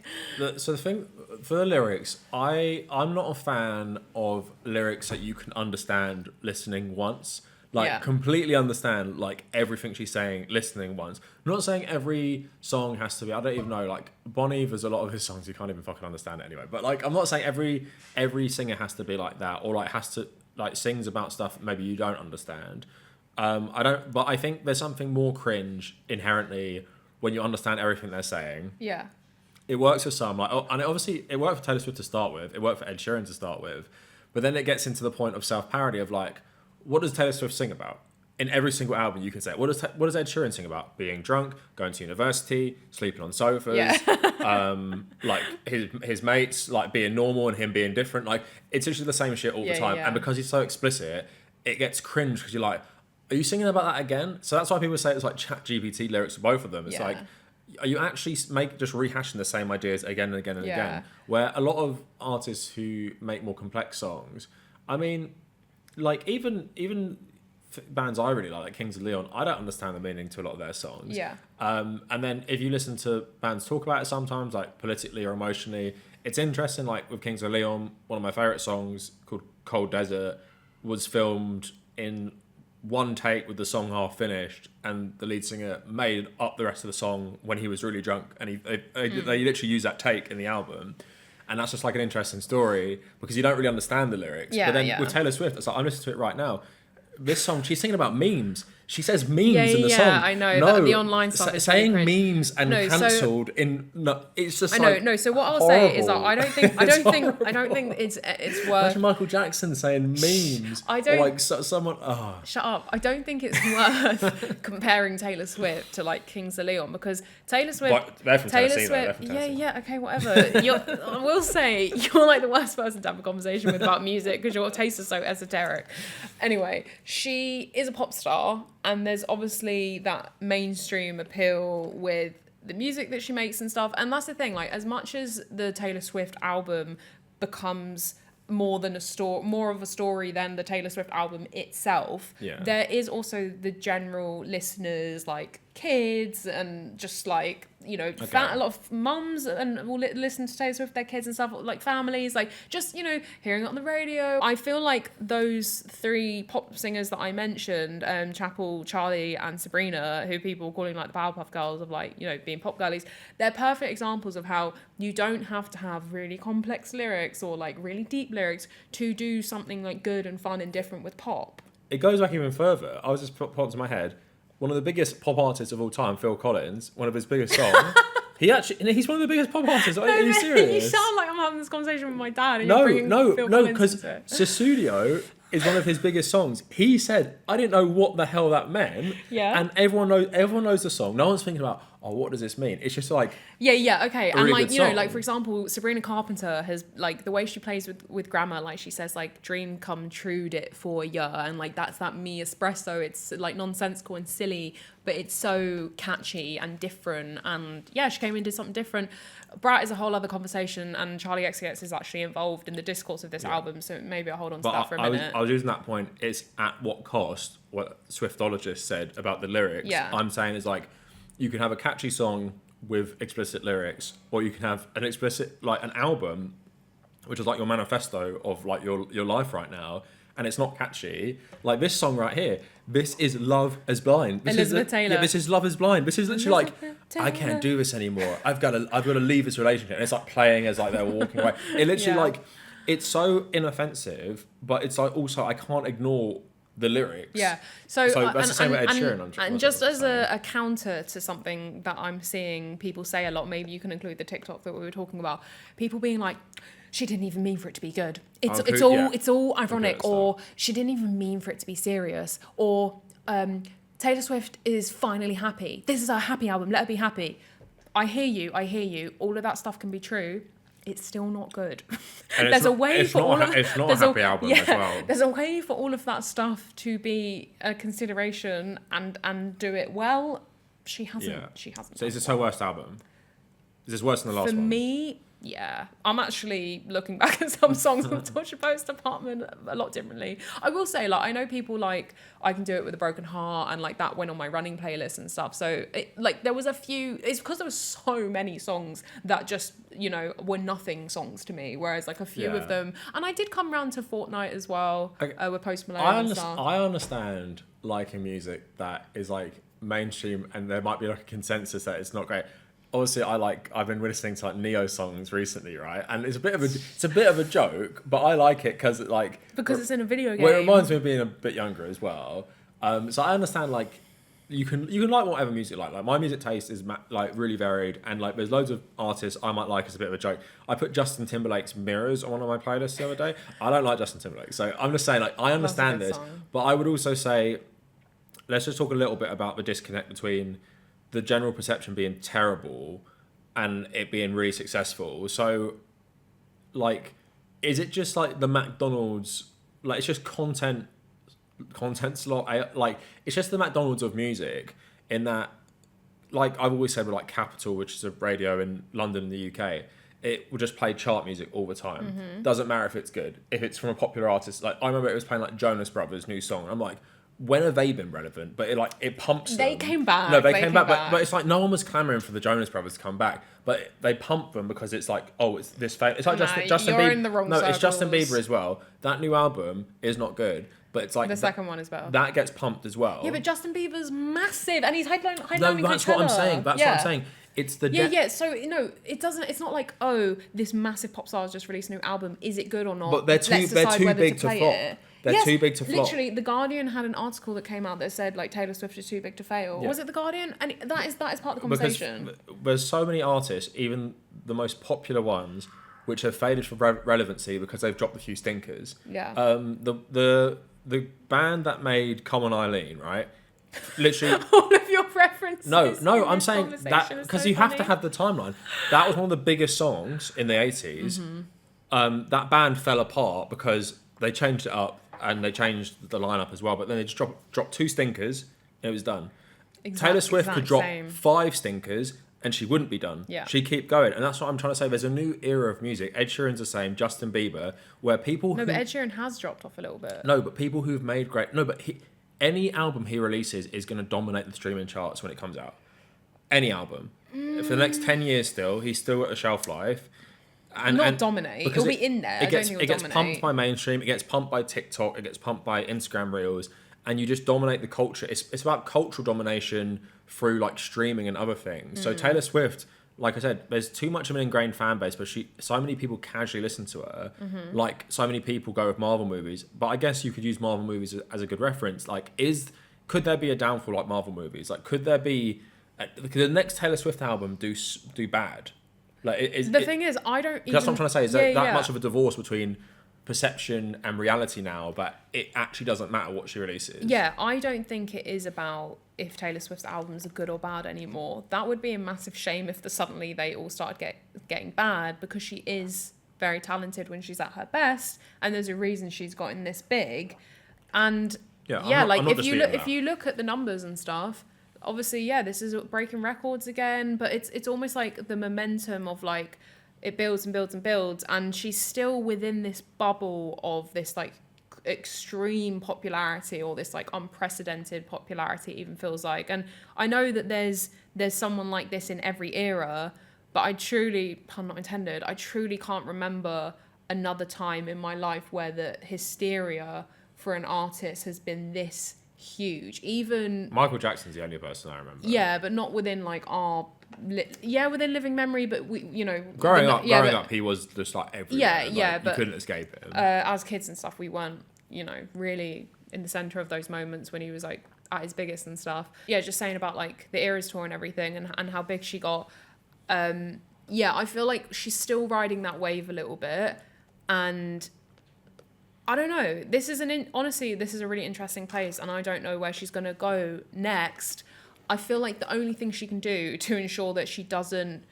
So the thing, for the lyrics, I'm not a fan of lyrics that you can understand listening once. Like, completely understand, like, everything she's saying, listening once. I'm not saying every song has to be, I don't even know, like, Bon Iver's a lot of his songs, you can't even fucking understand it anyway. But, like, I'm not saying every singer has to be like that, or, like, has to, like, sings about stuff maybe you don't understand. But I think there's something more cringe inherently when you understand everything they're saying. Yeah. It works for some, like, and it worked for Taylor Swift to start with, it worked for Ed Sheeran to start with, but then it gets into the point of self-parody of, like, what does Taylor Swift sing about? In every single album, you can say, what does Ed Sheeran sing about? Being drunk, going to university, sleeping on sofas, like his mates, like being normal and him being different. Like, it's literally the same shit all the time. And because he's so explicit, it gets cringe because you're like, are you singing about that again? So that's why people say it's like ChatGPT lyrics for both of them. It's like, are you actually just rehashing the same ideas again and again and again? Where a lot of artists who make more complex songs, I mean, like even bands I really like Kings of Leon, I don't understand the meaning to a lot of their songs. Yeah. And then if you listen to bands talk about it sometimes, like politically or emotionally, it's interesting. Like with Kings of Leon, one of my favorite songs called Cold Desert was filmed in one take with the song half finished, and the lead singer made up the rest of the song when he was really drunk, and they literally use that take in the album. And that's just like an interesting story because you don't really understand the lyrics. But then with Taylor Swift, it's like, I'm listening to it right now. This song, she's singing about memes. She says memes in the song. Yeah, I know. No, the online stuff is saying really memes and cancelled it's just. I know. No, so what I'll say is that I don't think it's worth. Imagine Michael Jackson saying memes. I don't. Or like someone. Oh. Shut up! I don't think it's worth comparing Taylor Swift to like Kings of Leon because Taylor Swift. But they're from Taylor Tennessee, Swift. though. Yeah. Okay, whatever. I will say you're like the worst person to have a conversation with about music because your taste is so esoteric. Anyway, she is a pop star. And there's obviously that mainstream appeal with the music that she makes and stuff. And that's the thing, like, as much as the Taylor Swift album becomes more of a story than the Taylor Swift album itself, there is also the general listeners, like kids and just like, you know, a lot of mums and will listen to Taylor Swift, their kids and stuff, like families, like just, you know, hearing it on the radio. I feel like those three pop singers that I mentioned, Chapel, Charli and Sabrina, who people are calling like the Powerpuff Girls of like, you know, being pop girlies, they're perfect examples of how you don't have to have really complex lyrics or like really deep lyrics to do something like good and fun and different with pop. It goes back even further. I was just popped into my head. One of the biggest pop artists of all time, Phil Collins, one of his biggest songs. He's one of the biggest pop artists. Are you serious? You sound like I'm having this conversation with my dad. And No, because Susudio is one of his biggest songs. He said, I didn't know what the hell that meant. Yeah. And everyone knows the song. No one's thinking about, oh, what does this mean? It's just like Yeah, okay. And really like, good you know, song. like for example, Sabrina Carpenter has like the way she plays with grammar, like she says like dream come true'd it for ya, and like that's that me espresso. It's like nonsensical and silly, but it's so catchy and different. And yeah, she came in and did something different. Brat is a whole other conversation, and Charli XCX is actually involved in the discourse of this album, so maybe I'll hold on to that for a minute. I was using that point. It's at what cost? What Swiftologist said about the lyrics. Yeah. I'm saying is like, you can have a catchy song with explicit lyrics, or you can have an explicit, like an album, which is like your manifesto of like your life right now, and it's not catchy. Like this song right here, this is Love Is Blind. Elizabeth Taylor. Yeah, this is Love Is Blind. This is literally Elizabeth like, I Taylor. can't do this anymore. I've got to leave this relationship. And it's like playing as like they're walking away. It literally Yeah. like, it's so inoffensive, but it's like also I can't ignore the lyrics. Yeah. So that's the same with Ed Sheeran. And just as a counter to something that I'm seeing people say a lot, maybe you can include the TikTok that we were talking about. People being like, she didn't even mean for it to be good. It's all ironic, or she didn't even mean for it to be serious, or Taylor Swift is finally happy. This is her happy album. Let her be happy. I hear you. All of that stuff can be true. It's still not good. And There's a way for all of it's not a happy album as well. There's a way for all of that stuff to be a consideration and do it well. She hasn't. Yeah. She hasn't. So is this her worst album? Is this worse than the last For one? me, yeah. I'm actually looking back at some songs from Torture Post Apartment a lot differently. I will say, like, I know people like I Can Do It With a Broken Heart, and like that went on my running playlist and stuff. So like there was a few. It's because there was so many songs that just, you know, were nothing songs to me. Whereas like a few of them, and I did come round to Fortnite as well, with Post Malone and stuff. I understand liking music that is like mainstream, and there might be like a consensus that it's not great. Obviously, I've been listening to like Neo songs recently, right? And it's a bit of a joke, but I like it because it's in a video game. Well, it reminds me of being a bit younger as well. So I understand like you can like whatever music like my music taste is like really varied, and like there's loads of artists I might like as a bit of a joke. I put Justin Timberlake's Mirrors on one of my playlists the other day. I don't like Justin Timberlake, so I'm just saying like I understand this, song. but I would also say let's just talk a little bit about the disconnect between the general perception being terrible and it being really successful. So, like, is it just like the McDonald's? Like, it's just content slot. Like, it's just the McDonald's of music. In that, like I've always said, with like Capital, which is a radio in London and the UK, it will just play chart music all the time. Mm-hmm. Doesn't matter if it's good. If it's from a popular artist, like I remember it was playing like Jonas Brothers' new song. I'm like, when have they been relevant? But it pumps them. They came back. No, they came back. But it's like no one was clamoring for the Jonas Brothers to come back. But they pump them because it's like, oh, it's this. It's like Justin Bieber. You're in the wrong No, it's Justin circles. Bieber as well. That new album is not good, but it's like The second one is better. That gets pumped as well. Yeah, but Justin Bieber's massive, and he's headlining no, that's what I'm saying. That's what I'm saying. It's the Yeah. So no, it doesn't. It's not like, oh, this massive pop star has just released a new album. Is it good or not? But they're too big to play flop. it. They're too big to flop. Literally, The Guardian had an article that came out that said like Taylor Swift is too big to fail. Yeah. Was it The Guardian? And that is part of the conversation. Because there's so many artists, even the most popular ones, which have faded for relevancy because they've dropped a few stinkers. Yeah. The band that made Come On Eileen, right? Literally. All of your references. No, I'm saying that because you have to have the timeline. That was one of the biggest songs in the 80s. Mm-hmm. That band fell apart because they changed it up and they changed the lineup as well. But then they just dropped two stinkers and it was done. Taylor Swift could drop 5 stinkers and she wouldn't be done. Yeah. She'd keep going. And that's what I'm trying to say. There's a new era of music. Ed Sheeran's the same, Justin Bieber, where people No, but Ed Sheeran has dropped off a little bit. No, but people who've made great... No, but any album he releases is going to dominate the streaming charts when it comes out. Any album. For the next 10 years still, he's still at a shelf life. And dominate. because It'll be in there. It gets dominate. pumped by mainstream. It gets pumped by TikTok. It gets pumped by Instagram Reels. And you just dominate the culture. It's about cultural domination through like streaming and other things. So Taylor Swift, like I said, there's too much of an ingrained fan base, but so many people casually listen to her. Like so many people go with Marvel movies. But I guess you could use Marvel movies as a good reference. Like, could there be a downfall like Marvel movies? Like, could there be... could the next Taylor Swift album do bad? Like, The thing is, I don't even... That's what I'm trying to say. Is that Yeah. much of a divorce between perception and reality now, but it actually doesn't matter what she releases. Yeah, I don't think it is about if Taylor Swift's albums are good or bad anymore. That would be a massive shame if suddenly they all started getting bad, because she is very talented when she's at her best, and there's a reason she's gotten this big. And if you look at the numbers and stuff, obviously, this is breaking records again, but it's almost like the momentum of like it builds and builds and builds, and she's still within this bubble of this like extreme popularity, or this like unprecedented popularity, it even feels like. And I know that there's someone like this in every era, but I truly, pun not intended, I truly can't remember another time in my life where the hysteria for an artist has been this huge. Even Michael Jackson's the only person I remember. Yeah, but not within like our within living memory. But we, growing up, he was just like everywhere. But you couldn't escape it. As kids and stuff, we weren't, really in the center of those moments when he was like at his biggest and stuff. Yeah, just saying about like the Eras tour and everything, and how big she got. I feel like she's still riding that wave a little bit, and I don't know. Honestly, this is a really interesting place, and I don't know where she's going to go next. I feel like the only thing she can do to ensure that she doesn't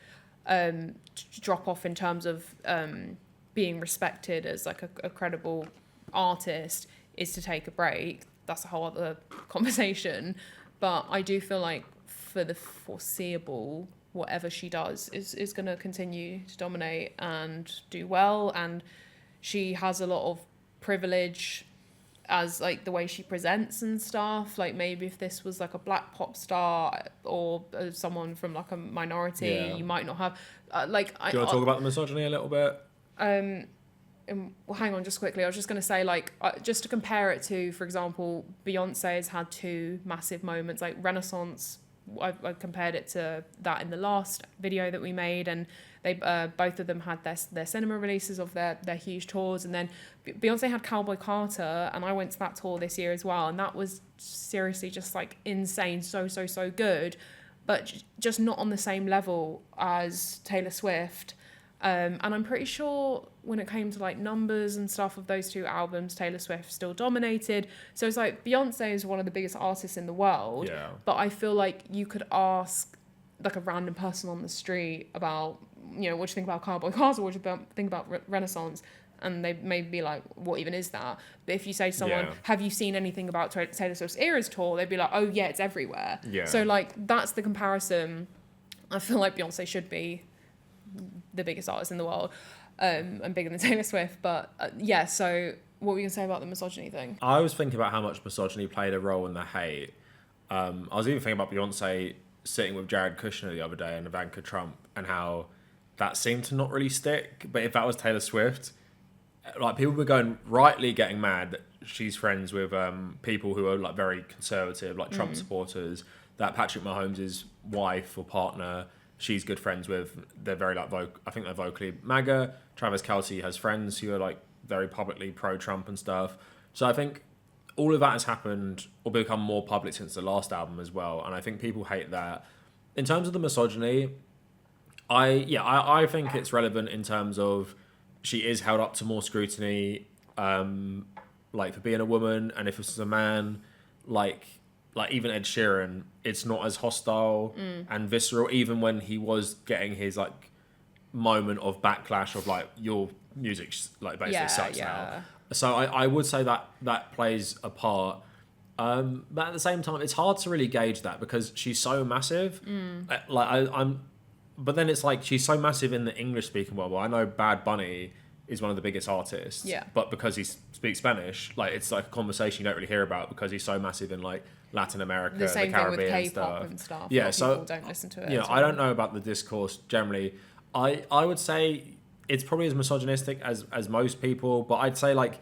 drop off in terms of being respected as like a credible artist is to take a break. That's a whole other conversation. But I do feel like for the foreseeable, whatever she does is going to continue to dominate and do well. And she has a lot of privilege as like the way she presents and stuff. Like maybe if this was like a black pop star or someone from like a minority, you might not have do you want to talk about the misogyny a little bit? Well, hang on just quickly. I was just going to say, like, just to compare it to, for example, Beyonce has had two massive moments, like Renaissance. I compared it to that in the last video that we made, and they both of them had their cinema releases of their huge tours. And then Beyonce had Cowboy Carter, and I went to that tour this year as well, and that was seriously just like insane, so good, but just not on the same level as Taylor Swift. And I'm pretty sure when it came to like numbers and stuff of those two albums, Taylor Swift still dominated. So it's like Beyonce is one of the biggest artists in the world. Yeah. But I feel like you could ask like a random person on the street about, what do you think about Cowboy Carter? What do you think about Renaissance? And they may be like, what even is that? But if you say to someone, have you seen anything about Taylor Swift's Eras tour? They'd be like, oh yeah, it's everywhere. Yeah. So like that's the comparison. I feel like Beyonce should be the biggest artist in the world, and bigger than Taylor Swift. But so what were you gonna say about the misogyny thing? I was thinking about how much misogyny played a role in the hate. I was even thinking about Beyonce sitting with Jared Kushner the other day and Ivanka Trump, and how that seemed to not really stick. But if that was Taylor Swift, like people were rightly getting mad that she's friends with people who are like very conservative, like Trump supporters, that Patrick Mahomes' wife or partner she's good friends with. They're very like I think they're vocally MAGA. Travis Kelce has friends who are like very publicly pro-Trump and stuff. So I think all of that has happened or become more public since the last album as well. And I think people hate that. In terms of the misogyny, I think it's relevant in terms of she is held up to more scrutiny, like for being a woman, and if this is a man, like even Ed Sheeran, it's not as hostile and visceral, even when he was getting his like moment of backlash of like your music like basically sucks now. So I would say that plays a part. But at the same time, it's hard to really gauge that because she's so massive. But then it's like she's so massive in the English speaking world. Well, I know Bad Bunny is one of the biggest artists. Yeah. But because he speaks Spanish, like it's like a conversation you don't really hear about because he's so massive in like Latin America, the Caribbean, thing with K-pop and stuff. Yeah, so people don't listen to it. You know, I don't know about the discourse generally. I would say it's probably as misogynistic as most people, but I'd say like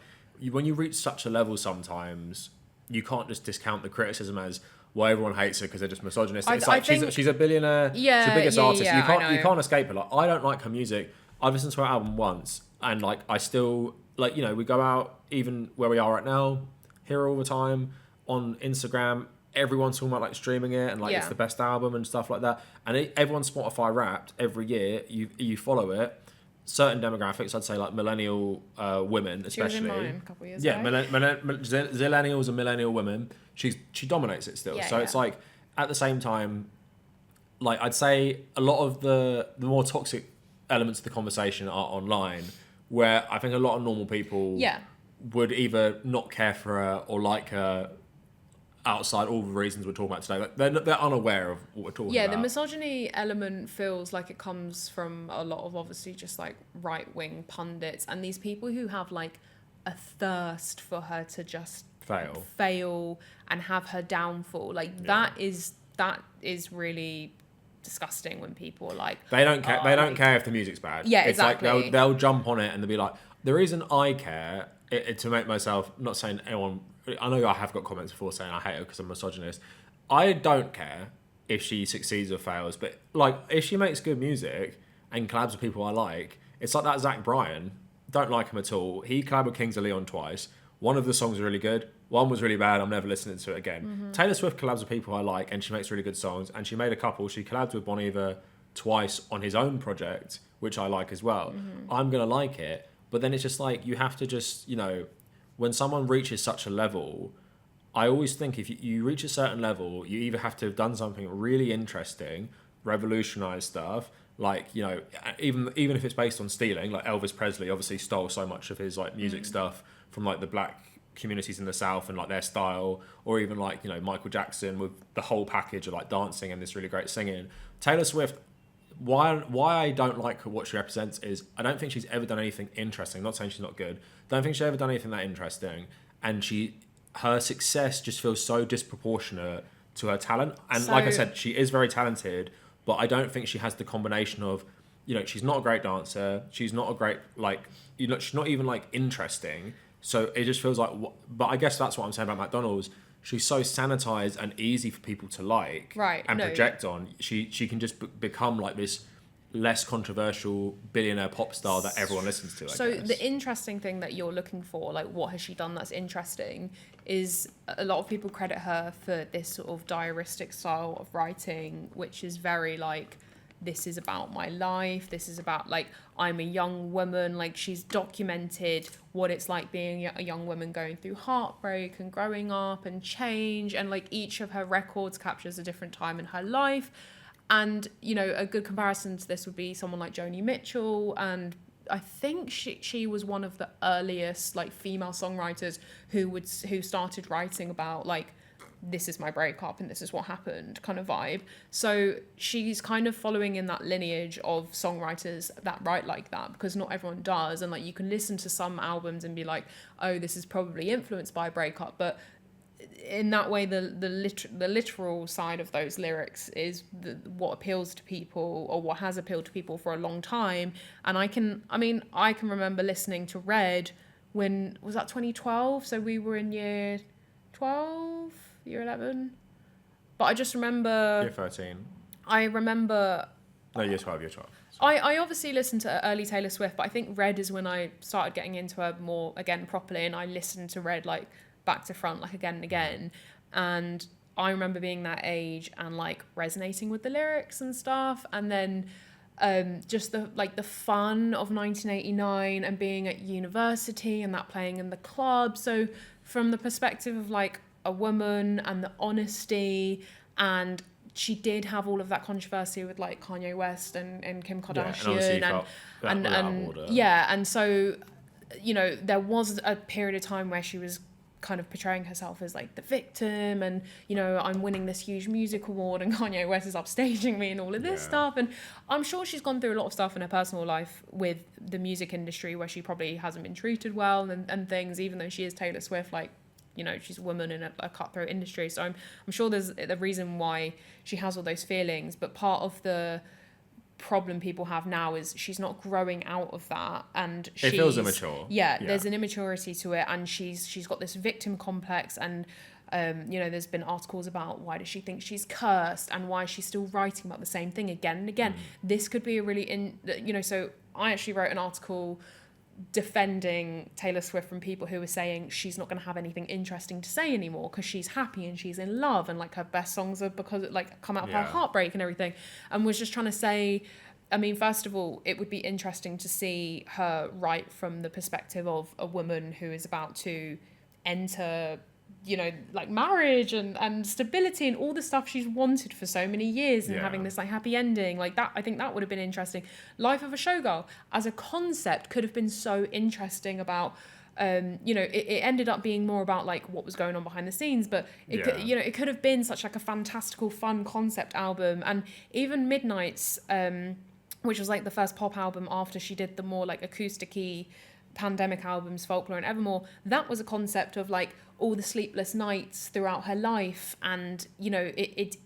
when you reach such a level, sometimes you can't just discount the criticism as well. Everyone hates her because they're just misogynistic. It's like she's a billionaire. Yeah, she's the biggest artist. You can't escape it. Like I don't like her music. I've listened to her album once, and like I still like we go out even where we are right now, hear her all the time on Instagram. Everyone's talking about like streaming it and like it's the best album and stuff like that. And everyone's Spotify Wrapped every year. You follow it. Certain demographics, I'd say like millennial women, especially. She was in mine a couple of years ago. Zillennials and millennial women. She dominates it still. It's like at the same time, like I'd say a lot of the more toxic elements of the conversation are online, where I think a lot of normal people Yeah. would either not care for her or like her outside all the reasons we're talking about today. Like they're unaware of what we're talking Yeah, about. the misogyny element feels like it comes from a lot of obviously just like right-wing pundits and these people who have like a thirst for her to just fail and have her downfall. Like that is really disgusting when people are like they don't care. They don't care if the music's bad. Yeah, it's exactly. like they'll jump on it and they'll be like, the reason I care to make myself, not saying anyone. I know I have got comments before saying I hate her because I'm a misogynist. I don't care if she succeeds or fails, but like if she makes good music and collabs with people I like, it's like that Zach Bryan. Don't like him at all. He collabed with Kings of Leon twice. One of the songs was really good. One was really bad. I'm never listening to it again. Mm-hmm. Taylor Swift collabs with people I like and she makes really good songs. And she made a couple. She collabed with Bon Iver twice on his own project, which I like as well. Mm-hmm. I'm going to like it. But then it's just like, you have to just, when someone reaches such a level, I always think if you reach a certain level, you either have to have done something really interesting, revolutionized stuff, like, even if it's based on stealing, like Elvis Presley obviously stole so much of his like music stuff from like the black communities in the South and like their style, or even like, Michael Jackson with the whole package of like dancing and this really great singing. Taylor Swift, why I don't like her, what she represents is I don't think she's ever done anything interesting. I'm not saying she's not good. Don't think she's ever done anything that interesting. And her success just feels so disproportionate to her talent. And like I said, she is very talented, but I don't think she has the combination of, she's not a great dancer. She's not a great, she's not even like interesting. So it just feels like, but I guess that's what I'm saying about McDonald's. She's so sanitized and easy for people to like and project on. She can just become like this less controversial billionaire pop star that everyone listens to, I guess. The interesting thing that you're looking for, like what has she done that's interesting, is a lot of people credit her for this sort of diaristic style of writing, which is very like, this is about my life, this is about like, I'm a young woman, like she's documented what it's like being a young woman going through heartbreak and growing up and change, and like each of her records captures a different time in her life. And a good comparison to this would be someone like Joni Mitchell, and I think she was one of the earliest like female songwriters who started writing about like, this is my breakup and this is what happened kind of vibe. So she's kind of following in that lineage of songwriters that write like that, because not everyone does. And like, you can listen to some albums and be like, oh, this is probably influenced by a breakup, but in that way, the literal side of those lyrics is what appeals to people, or what has appealed to people for a long time. And I can remember listening to Red when, was that 2012? So we were in year 12, year 11. But I just remember... Year 13. I remember... No, year 12. I obviously listened to early Taylor Swift, but I think Red is when I started getting into her more, again, properly, and I listened to Red, like, back to front, like, again and again. And I remember being that age and, like, resonating with the lyrics and stuff, and then just the fun of 1989 and being at university and that playing in the club. So from the perspective of, like, a woman and the honesty, and she did have all of that controversy with like Kanye West and Kim Kardashian and so there was a period of time where she was kind of portraying herself as like the victim, and I'm winning this huge music award and Kanye West is upstaging me and all of this stuff. And I'm sure she's gone through a lot of stuff in her personal life with the music industry where she probably hasn't been treated well and things, even though she is Taylor Swift, like, she's a woman in a cutthroat industry. So I'm sure there's a reason why she has all those feelings. But part of the problem people have now is she's not growing out of that, and it feels immature. Yeah, there's an immaturity to it, and she's got this victim complex, and there's been articles about why does she think she's cursed and why she's still writing about the same thing again and again. This could be a really so I actually wrote an article defending Taylor Swift from people who were saying she's not going to have anything interesting to say anymore because she's happy and she's in love, and like her best songs are because it like come out of her heartbreak and everything, and was just trying to say, I mean, first of all, it would be interesting to see her write from the perspective of a woman who is about to enter you know, like marriage and stability and all the stuff she's wanted for so many years, and having this like happy ending like that. I think that would have been interesting. Life of a Showgirl as a concept could have been so interesting about, you know, it ended up being more about like what was going on behind the scenes, but it could, you know, it could have been such like a fantastical, fun concept album. And even Midnight's, which was like the first pop album after she did the more like acoustic-y pandemic albums, Folklore and Evermore, that was a concept of like all the sleepless nights throughout her life, and you know,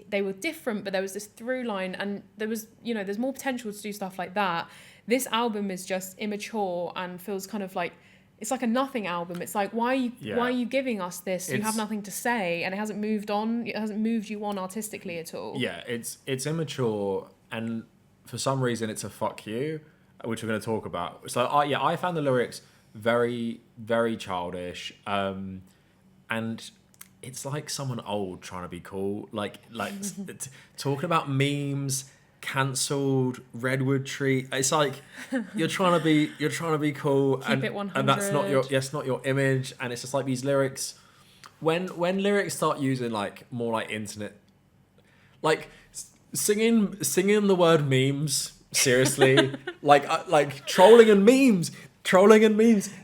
they were different, but there was this through line, and there was, you know, there's more potential to do stuff like that. This album is just immature and feels kind of like, it's like a nothing album. It's like, why are you giving us this? You have nothing to say, and it hasn't moved on. It hasn't moved you on artistically at all. Yeah, it's immature, and for some reason it's a fuck you, which we're going to talk about. So I found the lyrics very, very childish, and it's like someone old trying to be cool, like talking about memes, cancelled, redwood tree. It's like you're trying to be cool, Keep it 100. and that's not your image. And it's just like these lyrics. When lyrics start using like more like internet, like singing the word memes seriously, like trolling and memes.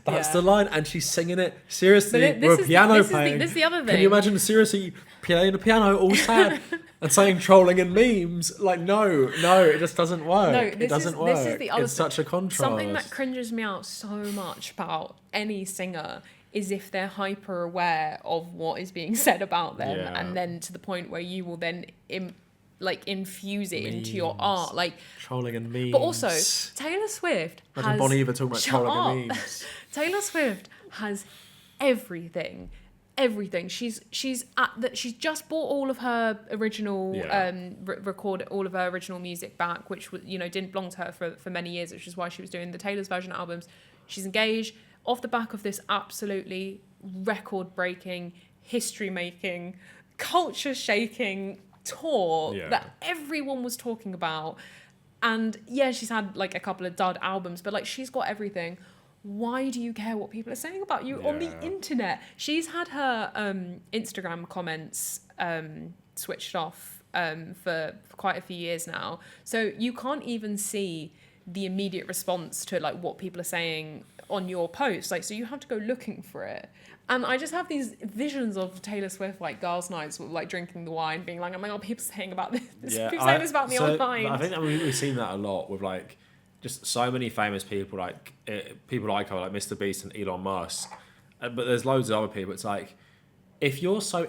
That's the line, and she's singing it seriously with a piano playing. This is the other thing. Can you imagine seriously playing the piano all sad and saying trolling and memes? Like, no, it just doesn't work. No, it doesn't work. This is the other it's such a contrast. Something that cringes me out so much about any singer is if they're hyper aware of what is being said about them, and then to the point where you will then infuse it into your art, like trolling and memes. But also, Taylor Swift has Bon Iver talking about trolling and memes. Taylor Swift has everything. She's just bought all of her original record all of her original music back, which didn't belong to her for many years, which is why she was doing the Taylor's version albums. She's engaged off the back of this absolutely record breaking, history making, culture shaking tour that everyone was talking about. And she's had like a couple of dud albums, but like she's got everything. Why do you care what people are saying about you on the internet? She's had her Instagram comments switched off for quite a few years now, so you can't even see the immediate response to like what people are saying on your post, like, so you have to go looking for it. And I just have these visions of Taylor Swift, like girls' nights, with like drinking the wine, being like, "Oh my god, people saying about this. People saying this about me online." I think that we've seen that a lot with like just so many famous people, like people like Mr. Beast and Elon Musk. But there's loads of other people. It's like, if you're so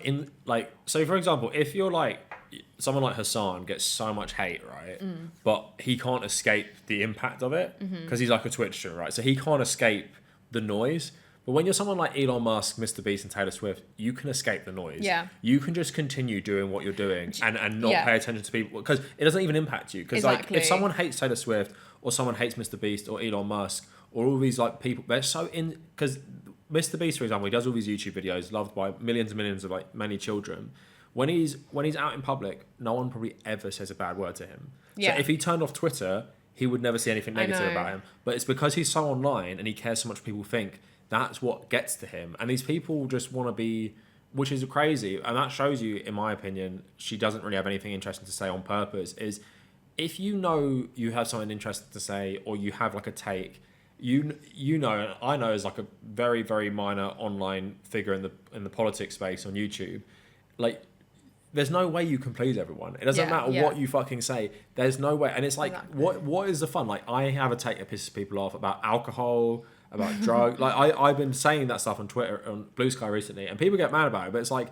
so for example, if you're like someone like Hassan gets so much hate, right? But he can't escape the impact of it because he's like a Twitch streamer, right? So he can't escape the noise. But when you're someone like Elon Musk, Mr. Beast, and Taylor Swift, you can escape the noise. Yeah. You can just continue doing what you're doing and not pay attention to people, because it doesn't even impact you. Because like if someone hates Taylor Swift or someone hates Mr. Beast or Elon Musk or all these like people, they're so in, because Mr. Beast, for example, he does all these YouTube videos loved by millions and millions of like many children. When he's out in public, no one probably ever says a bad word to him. Yeah. So if he turned off Twitter, he would never see anything negative about him. But it's because he's so online and he cares so much what people think. That's what gets to him. And these people just want to be, which is crazy. And that shows you, in my opinion, she doesn't really have anything interesting to say on purpose. Is if you know you have something interesting to say, or you have like a take, you know, I know as like a very, very minor online figure in the politics space on YouTube, like, there's no way you can please everyone. It doesn't matter what you fucking say. There's no way. And it's like, what is the fun? Like, I have a take that pisses people off about alcohol, about drugs. Like, I've been saying that stuff on Twitter, on Blue Sky recently, and people get mad about it. But it's like,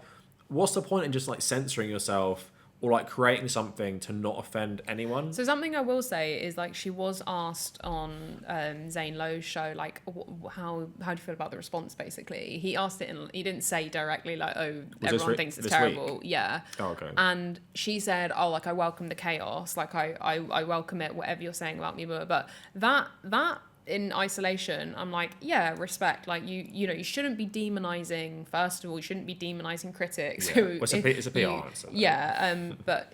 what's the point in just like censoring yourself or like creating something to not offend anyone? So something I will say is like, she was asked on Zane Lowe's show, like, how do you feel about the response? Basically, he asked it, and he didn't say directly like, "Oh, everyone thinks it's terrible." Week? Yeah. Oh, okay. And she said, "Oh, like, I welcome the chaos. Like, I welcome it. Whatever you're saying about me, but that." In isolation, I'm like, yeah, respect. Like, you shouldn't be demonizing. First of all, you shouldn't be demonizing critics. Yeah. Well, it's a PR answer. Yeah, but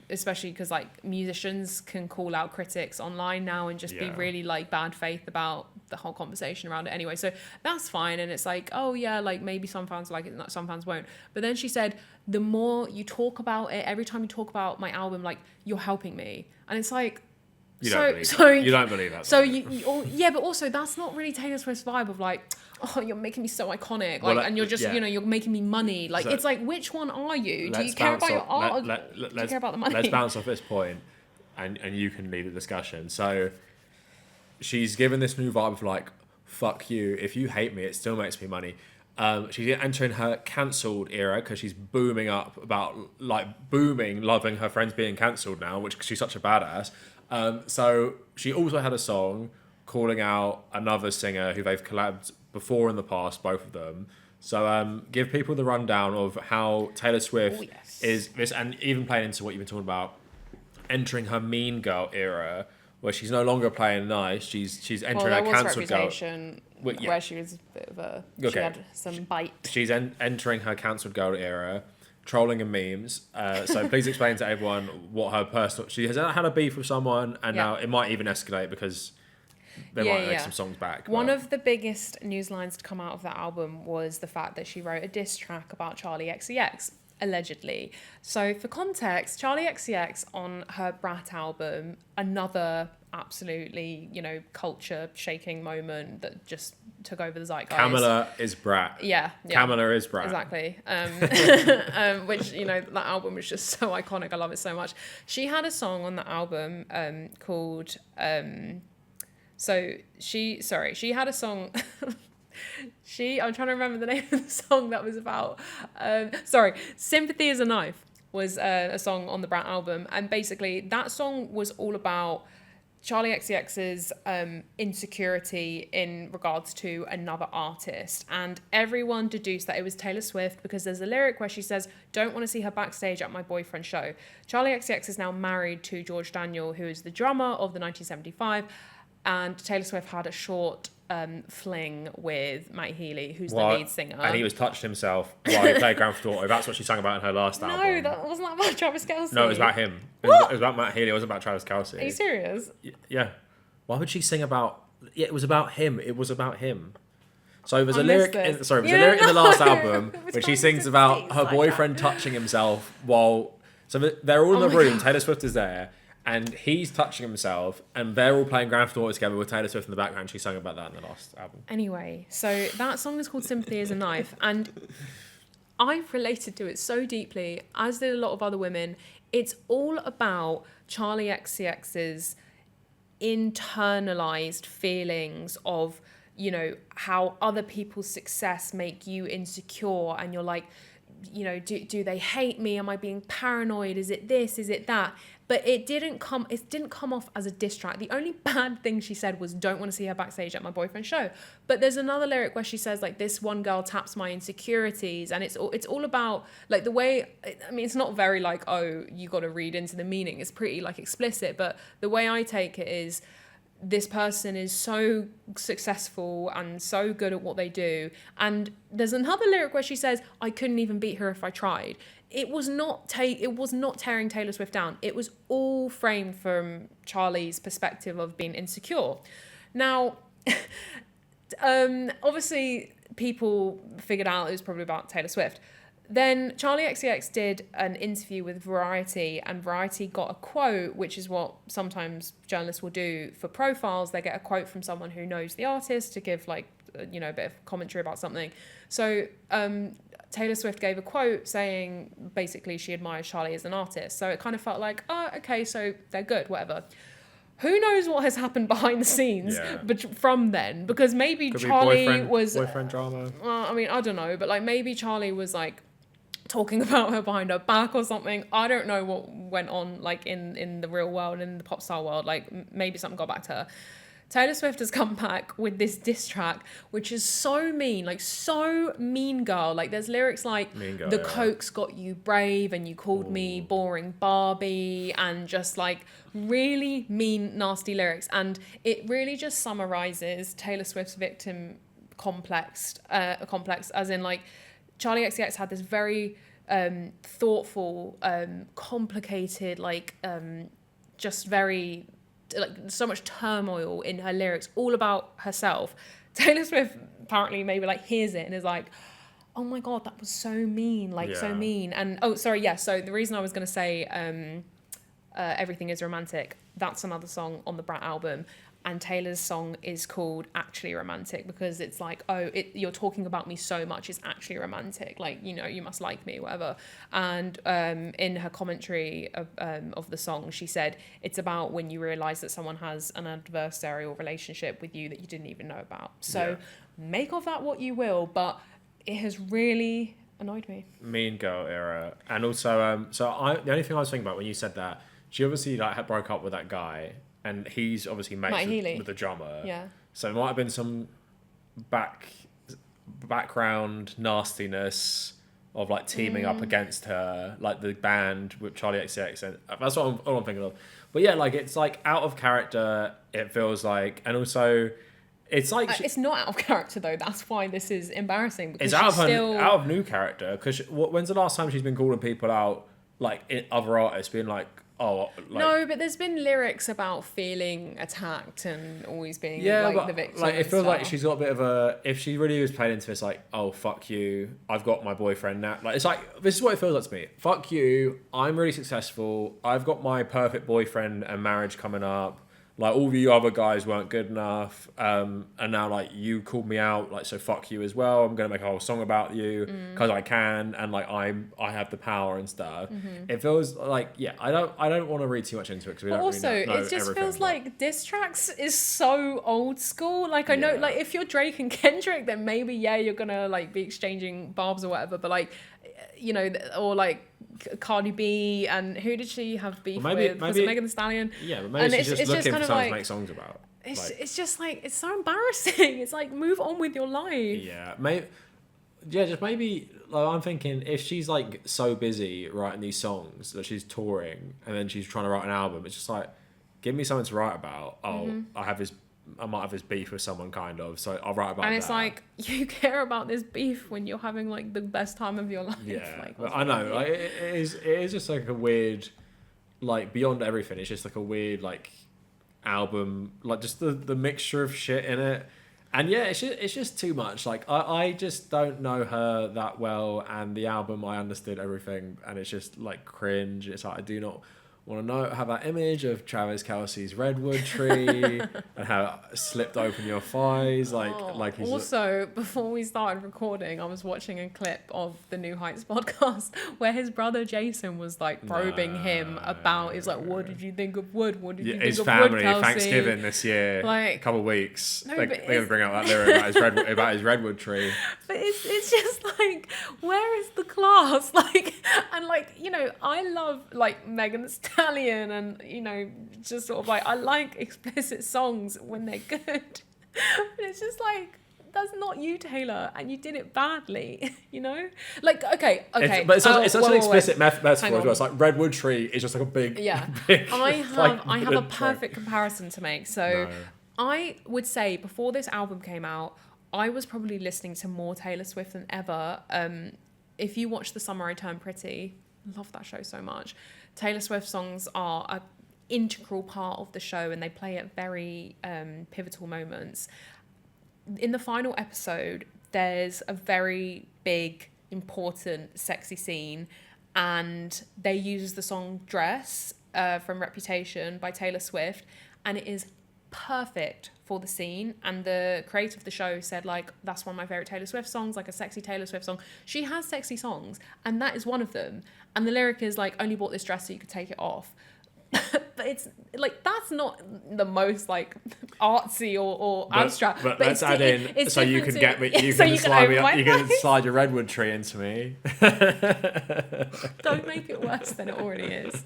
especially because like musicians can call out critics online now and just be really like bad faith about the whole conversation around it anyway. So that's fine. And it's like, oh yeah, like maybe some fans like it, some fans won't. But then she said, the more you talk about it, every time you talk about my album, like you're helping me. And it's like, You don't believe that. So yeah, but also that's not really Taylor Swift's vibe of like, oh, you're making me so iconic, like, and you're just, you're making me money. Like, so it's like, which one are you? Do you care about your art? Do you care about the money? Let's bounce off this point, and you can lead the discussion. So, she's given this new vibe of like, fuck you. If you hate me, it still makes me money. She's entering her cancelled era because she's booming up about loving her friends being cancelled now, which she's such a badass. So she also had a song calling out another singer who they've collabed before in the past, both of them. So give people the rundown of how Taylor Swift is this, and even playing into what you've been talking about, entering her mean girl era, where she's no longer playing nice. She's entering her cancelled girl. Where she was a bit of a... She had some bite. She's entering her cancelled girl era, trolling and memes. So please explain to everyone what her personal... She has had a beef with someone, and now it might even escalate because they might make some songs back. One of the biggest news lines to come out of that album was the fact that she wrote a diss track about Charli XCX, allegedly. So for context, Charli XCX on her Brat album, another absolutely, culture shaking moment that just took over the zeitgeist. Kamala is Brat. Yeah. Kamala is Brat. Exactly. Which, that album was just so iconic. I love it so much. She had a song on the album called... she had a song... I'm trying to remember the name of the song that was about... Sympathy is a Knife was a song on the Brat album. And basically, that song was all about Charli XCX's insecurity in regards to another artist. And everyone deduced that it was Taylor Swift because there's a lyric where she says, "Don't want to see her backstage at my boyfriend's show." Charli XCX is now married to George Daniel, who is the drummer of the 1975. And Taylor Swift had a short fling with Matt Healy, who's the lead singer. And he was touching himself while he played Grand Theft Auto. That's what she sang about in her last album. No, that wasn't about Travis Kelce. No, it was about him. It was about Matt Healy. It wasn't about Travis Kelce. Are you serious? Yeah. Why would she sing about... Yeah, it was about him. It was about him. So there's a lyric in the last album where she sings about her boyfriend touching himself while... So they're all in the room. Taylor Swift is there. And he's touching himself, and they're all playing Grand Theft Auto together with Taylor Swift in the background. She sang about that in the last album. Anyway, so that song is called Sympathy is a Knife, and I've related to it so deeply, as did a lot of other women. It's all about Charli XCX's internalized feelings of, how other people's success make you insecure, and you're like, do they hate me? Am I being paranoid? Is it this? Is it that? But it didn't come off as a diss track. The only bad thing she said was, "Don't want to see her backstage at my boyfriend's show." But there's another lyric where she says, like, "This one girl taps my insecurities," and it's all about, like, the way, it's not very like, oh, you got to read into the meaning. It's pretty like explicit, but the way I take it is, this person is so successful and so good at what they do. And there's another lyric where she says, "I couldn't even beat her if I tried." It was not tearing Taylor Swift down. It was all framed from Charli's perspective of being insecure. Now, obviously, people figured out it was probably about Taylor Swift. Then Charli XCX did an interview with Variety, and Variety got a quote, which is what sometimes journalists will do for profiles. They get a quote from someone who knows the artist to give, like, a bit of commentary about something. So Taylor Swift gave a quote saying basically she admires Charli as an artist. So it kind of felt like, oh, okay, so they're good, whatever. Who knows what has happened behind the scenes from then? Because maybe Charli was... Boyfriend drama. I don't know. But, like, maybe Charli was, like, talking about her behind her back or something. I don't know what went on, like, in the real world, in the pop star world. Like, maybe something got back to her. Taylor Swift has come back with this diss track, which is so mean, like, so mean girl. Like, there's lyrics like, "The coke's got you brave, and you called me boring Barbie," and just, like, really mean, nasty lyrics. And it really just summarizes Taylor Swift's victim complex, as in, like, Charli XCX had this very thoughtful, complicated, like, just very like so much turmoil in her lyrics, all about herself. Taylor Swift apparently maybe like hears it and is like, oh my God, that was so mean, like so mean. And so the reason I was going to say Everything Is Romantic, that's another song on the Brat album. And Taylor's song is called Actually Romantic, because it's like, you're talking about me so much, it's actually romantic. Like, you know, you must like me, whatever. And in her commentary of the song, she said, it's about when you realise that someone has an adversarial relationship with you that you didn't even know about. So make of that what you will, but it has really annoyed me. Mean Girl era. And also, the only thing I was thinking about when you said that, she obviously like had broke up with that guy. And he's obviously mates with the drummer. Yeah. So there might have been some background nastiness of like teaming up against her, like the band with Charli XCX. And that's what all I'm thinking of. But yeah, like it's like out of character, it feels like. And also, it's like... it's not out of character though. That's why this is embarrassing. Because it's out of new character. Because when's the last time she's been calling people out, like other artists, being like, no, but there's been lyrics about feeling attacked and always being the victim. Like it feels like she's got a bit of a. If she really was playing into this, like, oh fuck you, I've got my boyfriend now. Like it's like this is what it feels like to me. Fuck you, I'm really successful. I've got my perfect boyfriend and marriage coming up. Like all the other guys weren't good enough, and now like you called me out, like so fuck you as well. I'm gonna make a whole song about you because I can, and like I have the power and stuff. It feels like I don't want to read too much into it because we don't also really know it just everything, feels like diss tracks is so old school. Like I know like if you're Drake and Kendrick, then maybe you're gonna like be exchanging barbs or whatever, but like you know, or like Cardi B, and who did she have beef with? Was it Megan Thee Stallion? Yeah, but maybe she's just looking for someone to make songs about. It's just like, it's so embarrassing. It's like, move on with your life. Yeah, maybe like, I'm thinking if she's like so busy writing these songs that she's touring and then she's trying to write an album, it's just like, give me something to write about. I might have this beef with someone kind of, so I'll write about that. And it's like, you care about this beef when you're having like the best time of your life. Yeah, like, I know. Like, it is just like a weird, like beyond everything. It's just like a weird like album, like just the mixture of shit in it. And yeah, it's just too much. Like I just don't know her that well, and the album I understood everything, and it's just like cringe. It's like I do not want to have that image of Travis Kelce's redwood tree and how it slipped open your thighs, like he's also, before we started recording, I was watching a clip of the New Heights podcast where his brother Jason was like probing him about, he's like, what did you think of Wood? What did you think his of family, Wood, Kelsey? Thanksgiving this year, like, couple of weeks, no, they're gonna bring out that lyric about his redwood tree. But it's just like, where is the class? Like, and like, you know, I love like Megan Thee Stallion, and you know, just sort of like, I like explicit songs when they're good. But it's just like, that's not you, Taylor, and you did it badly, you know? Like, okay. But it's such an explicit metaphor as well. It's like redwood tree is just like a big... Yeah. big, I have a perfect trunk. comparison to make. So I would say before this album came out, I was probably listening to more Taylor Swift than ever. If you watch The Summer I Turned Pretty, I love that show so much. Taylor Swift songs are an integral part of the show, and they play at very pivotal moments. In the final episode, there's a very big, important, sexy scene, and they use the song Dress from Reputation by Taylor Swift, and it is perfect for the scene. And the creator of the show said, like, that's one of my favorite Taylor Swift songs, like a sexy Taylor Swift song. She has sexy songs, and that is one of them. And the lyric is like, only bought this dress so you could take it off. But it's like, that's not the most like artsy or abstract. But let's add in so you can get me. You can slide me up. You can slide your redwood tree into me. Don't make it worse than it already is.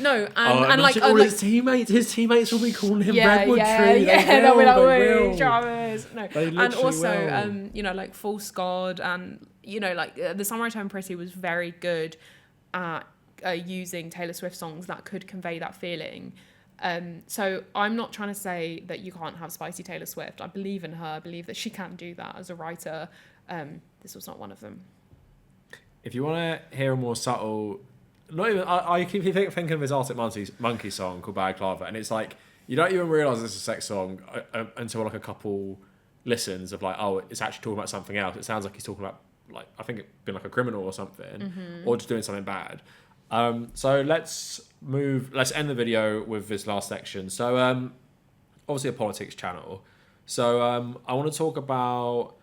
No, and like all his teammates will be calling him redwood tree. They'll be like, wait, Travis. No, and also, you know, like False God, and you know, like The Summer I Turned Pretty was very good at using Taylor Swift songs that could convey that feeling. So I'm not trying to say that you can't have spicy Taylor Swift. I believe in her. I believe that she can do that as a writer. This was not one of them. If you want to hear a more subtle not even. I keep thinking of his Arctic Monkey song called Balaclava, and it's like you don't even realize it's a sex song until like a couple listens of like, oh, it's actually talking about something else. It sounds like he's talking about like, I think it's been like a criminal or something, or just doing something bad. So let's end the video with this last section. So obviously a politics channel. So I want to talk about,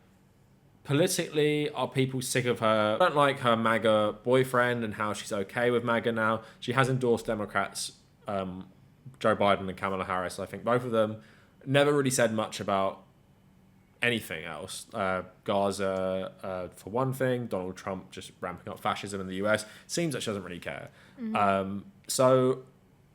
politically, are people sick of her? I don't like her MAGA boyfriend and how she's okay with MAGA now. She has endorsed Democrats, Joe Biden and Kamala Harris. I think both of them never really said much about anything else. Gaza, for one thing, Donald Trump just ramping up fascism in the US. Seems like she doesn't really care. So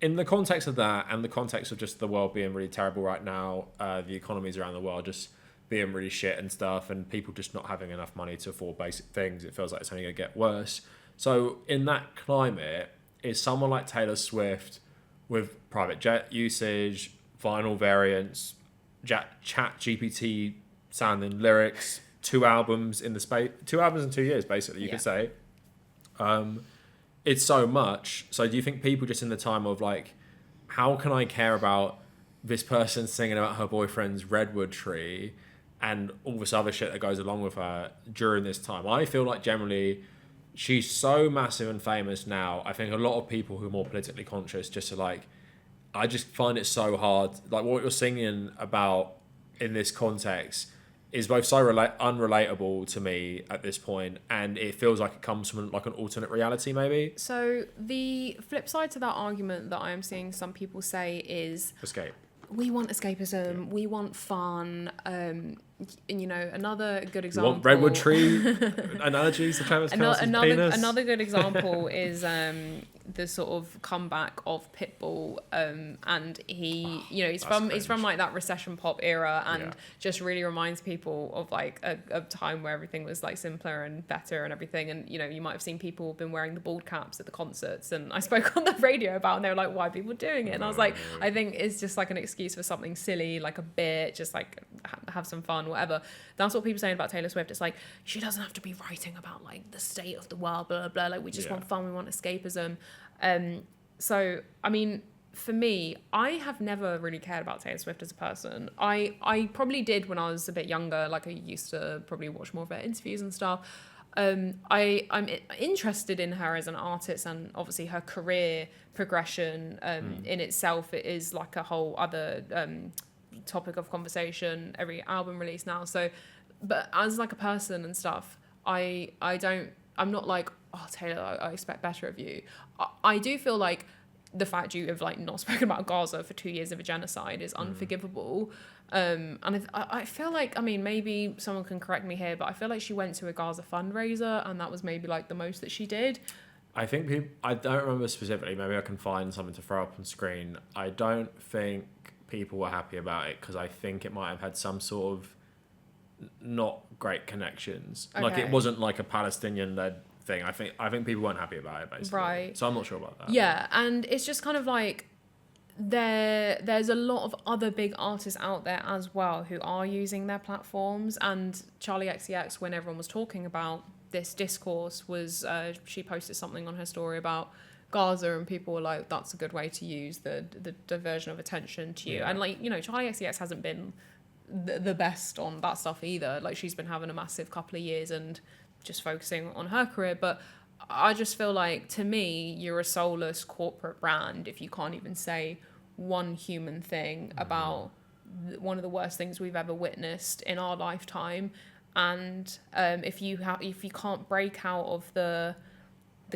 in the context of that and the context of just the world being really terrible right now, the economies around the world just being really shit and stuff, and people just not having enough money to afford basic things, it feels like it's only going to get worse. So in that climate, is someone like Taylor Swift with private jet usage, vinyl variants, chat GPT sounding lyrics, 2 albums in 2 years, basically, you could say. It's so much. So do you think people just in the time of like, how can I care about this person singing about her boyfriend's redwood tree and all this other shit that goes along with her during this time? I feel like generally she's so massive and famous now. I think a lot of people who are more politically conscious just are like, I just find it so hard. Like what you're singing about in this context is both so unrelatable to me at this point, and it feels like it comes from like an alternate reality maybe. So the flip side to that argument that I am seeing some people say is Escape. We want escapism, we want fun. You know, another good example. You want redwood tree analogies to Travis Kelce's penis? Another good example is the sort of comeback of Pitbull, and he, you know, he's from like that recession pop era, and just really reminds people of like a time where everything was like simpler and better and everything. And you know, you might have seen people been wearing the bald caps at the concerts, and I spoke on the radio about, and they were like, "Why are people doing it?" And I was like, I think it's just like an excuse for something silly, like a bit, just like have some fun, whatever. That's what people are saying about Taylor Swift. It's like, she doesn't have to be writing about like the state of the world, blah, blah, blah. Like we just want fun, we want escapism. So, I mean, for me, I have never really cared about Taylor Swift as a person. I probably did when I was a bit younger. Like I used to probably watch more of her interviews and stuff. I'm interested in her as an artist, and obviously her career progression in itself, it is like a whole other topic of conversation, every album release now. So, but as like a person and stuff, I'm not like, oh Taylor, I expect better of you. I do feel like the fact you have like not spoken about Gaza for 2 years of a genocide is unforgivable. And I feel like, I mean, maybe someone can correct me here, but I feel like she went to a Gaza fundraiser, and that was maybe like the most that she did. I think I don't remember specifically, maybe I can find something to throw up on screen. I don't think people were happy about it, because I think it might have had some sort of not great connections. Okay. Like it wasn't like a Palestinian-led thing. I think people weren't happy about it, basically. Right. So I'm not sure about that. Yeah, and it's just kind of like there's a lot of other big artists out there as well who are using their platforms. And Charli XCX, when everyone was talking about this discourse, was she posted something on her story about Gaza, and people were like, that's a good way to use the diversion of attention to you. And like, you know, Charli XCX hasn't been the best on that stuff either. Like she's been having a massive couple of years and just focusing on her career. But I just feel like, to me, you're a soulless corporate brand if you can't even say one human thing about one of the worst things we've ever witnessed in our lifetime. And if you can't break out of the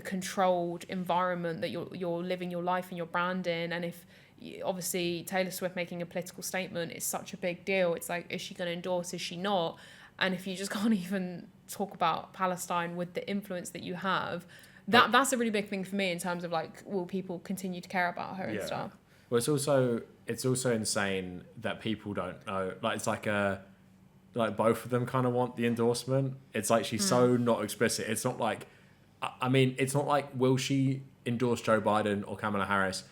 controlled environment that you're living your life and your brand in, and if obviously Taylor Swift making a political statement is such a big deal, it's like, is she going to endorse, is she not? And if you just can't even talk about Palestine with the influence that you have, that's a really big thing for me in terms of like, will people continue to care about her and stuff? Well, it's also insane that people don't know. Like it's like both of them kind of want the endorsement. It's like she's so not explicit. It's not like, I mean, it's not like, will she endorse Joe Biden or Kamala Harris?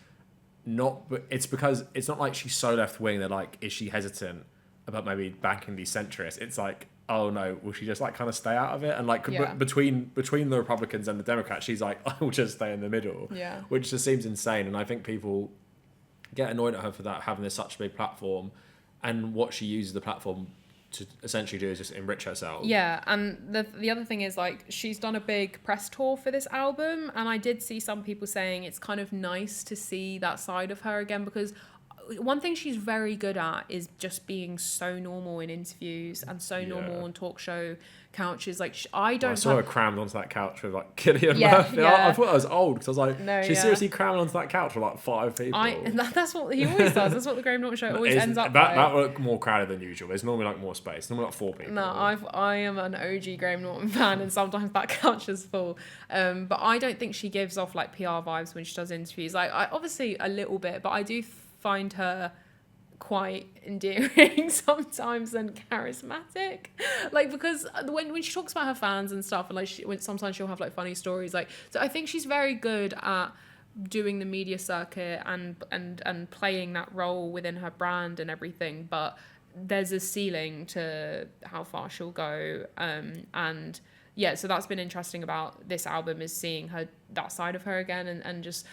Not, but it's because it's not like she's so left wing that like, is she hesitant about maybe backing these centrists? It's like, oh no, will she just like kind of stay out of it? And like Yeah. between the Republicans and the Democrats, she's like, I will just stay in the middle. Yeah. Which just seems insane. And I think people get annoyed at her for that, having this such a big platform, and what she uses the platform to essentially do is just enrich herself. Yeah, and the other thing is, like, she's done a big press tour for this album, and I did see some people saying it's kind of nice to see that side of her again, because one thing she's very good at is just being so normal in interviews and so normal on talk show couches. Like, I don't. I saw her crammed onto that couch with like Cillian Murphy. Yeah. I thought I was old because I was like, No, she's yeah. seriously crammed onto that couch with like 5 people. That's what he always does. That's what the Graham Norton show always ends up that like. looked more crowded than usual. There's normally like more space. Normally like 4 people. No, I am an OG Graham Norton fan, and sometimes that couch is full. But I don't think she gives off like PR vibes when she does interviews. Like, I obviously a little bit, but I do find her quite endearing sometimes and charismatic, like, because when she talks about her fans and stuff, and like sometimes she'll have like funny stories, like, so I think she's very good at doing the media circuit and playing that role within her brand and everything, but there's a ceiling to how far she'll go, and yeah, so that's been interesting about this album, is seeing her, that side of her again, and just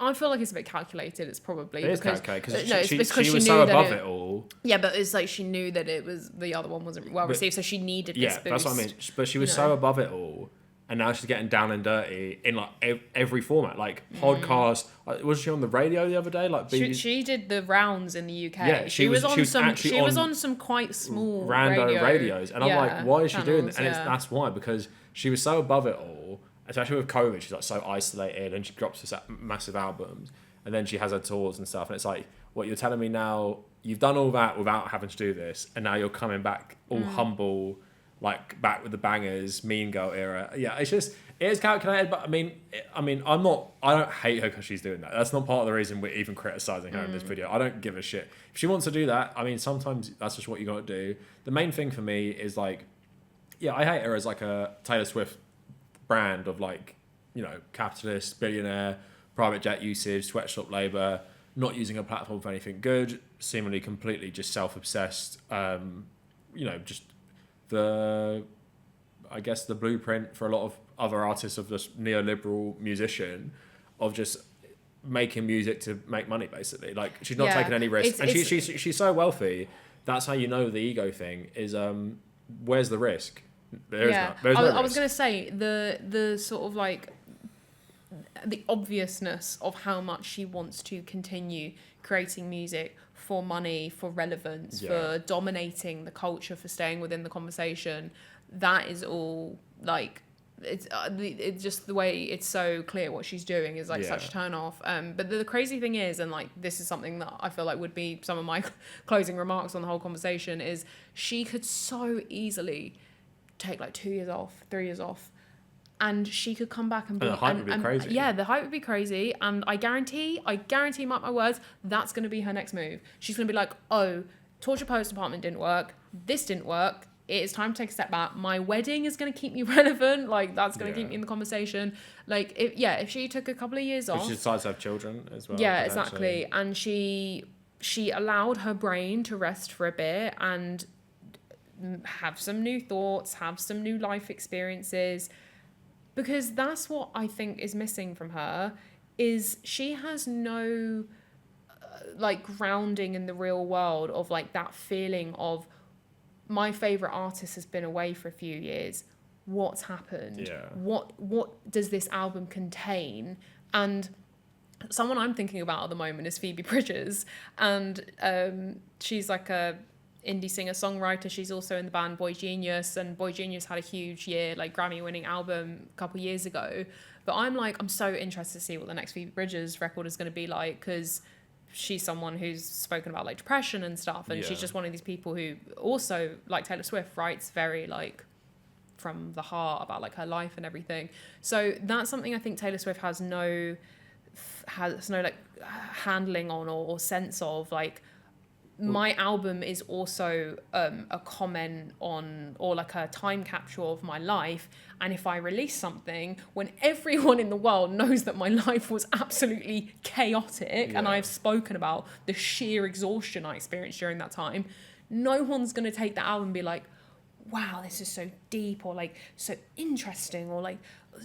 I feel like it's a bit calculated. It's probably it is because calculated because she was knew so that above it all. Yeah, but it's like she knew that it was, the other one wasn't well received, so she needed this boost. Yeah, that's what I mean. But she was so above it all, and now she's getting down and dirty in like every format, like podcast. Was she on the radio the other day? Like she did the rounds in the UK. Yeah, she was on some quite small random radios, and I'm like, why is she doing that? And channels, that's why, because she was so above it all, especially with COVID. She's like so isolated, and she drops this massive albums. And then she has her tours and stuff, and it's like, what, you're telling me now you've done all that without having to do this, and now you're coming back all humble, like back with the bangers, Mean Girl era. Yeah, it is calculated, but I mean, I don't hate her because she's doing that. That's not part of the reason we're even criticizing her in this video. I don't give a shit. If she wants to do that, I mean, sometimes that's just what you got to do. The main thing for me is like, yeah, I hate her as like a Taylor Swift brand of like, you know, capitalist, billionaire, private jet usage, sweatshop labour, not using a platform for anything good, seemingly completely just self-obsessed, you know, just the blueprint for a lot of other artists of this neoliberal musician of just making music to make money, basically. Like, she's not taking any risks. And she's so wealthy, that's how you know the ego thing is, where's the risk? There's no risk. I was going to say, the sort of like, the obviousness of how much she wants to continue creating music for money, for relevance, for dominating the culture, for staying within the conversation, that is all like, it's just the way it's so clear what she's doing is like such a turn off. But the crazy thing is, and like this is something that I feel like would be some of my closing remarks on the whole conversation, is she could so easily take like 2 years off, 3 years off, and she could come back and be... And the hype would be crazy. Yeah, the hype would be crazy. And I guarantee, mark my words, that's going to be her next move. She's going to be like, oh, Torture Post Department didn't work. This didn't work. It is time to take a step back. My wedding is going to keep me relevant. Like, that's going to keep me in the conversation. Like, if she took a couple of years off... If she decides to have children as well. Yeah, exactly. And she allowed her brain to rest for a bit and have some new thoughts, have some new life experiences... Because that's what I think is missing from her, is she has no like grounding in the real world of like that feeling of, my favorite artist has been away for a few years. What's happened? Yeah. What does this album contain? And someone I'm thinking about at the moment is Phoebe Bridgers, and she's like a indie singer-songwriter. She's also in the band Boy Genius, and Boy Genius had a huge year, like Grammy-winning album a couple years ago. But I'm so interested to see what the next Phoebe Bridgers record is going to be like, because she's someone who's spoken about like depression and stuff, and she's just one of these people who also, like Taylor Swift, writes very like from the heart about like her life and everything. So that's something I think Taylor Swift has no like handling on or sense of. Like, my album is also a comment on, or like a time capsule of my life. And if I release something when everyone in the world knows that my life was absolutely chaotic, and I've spoken about the sheer exhaustion I experienced during that time, no one's going to take that album and be like, wow, this is so deep, or like so interesting, or like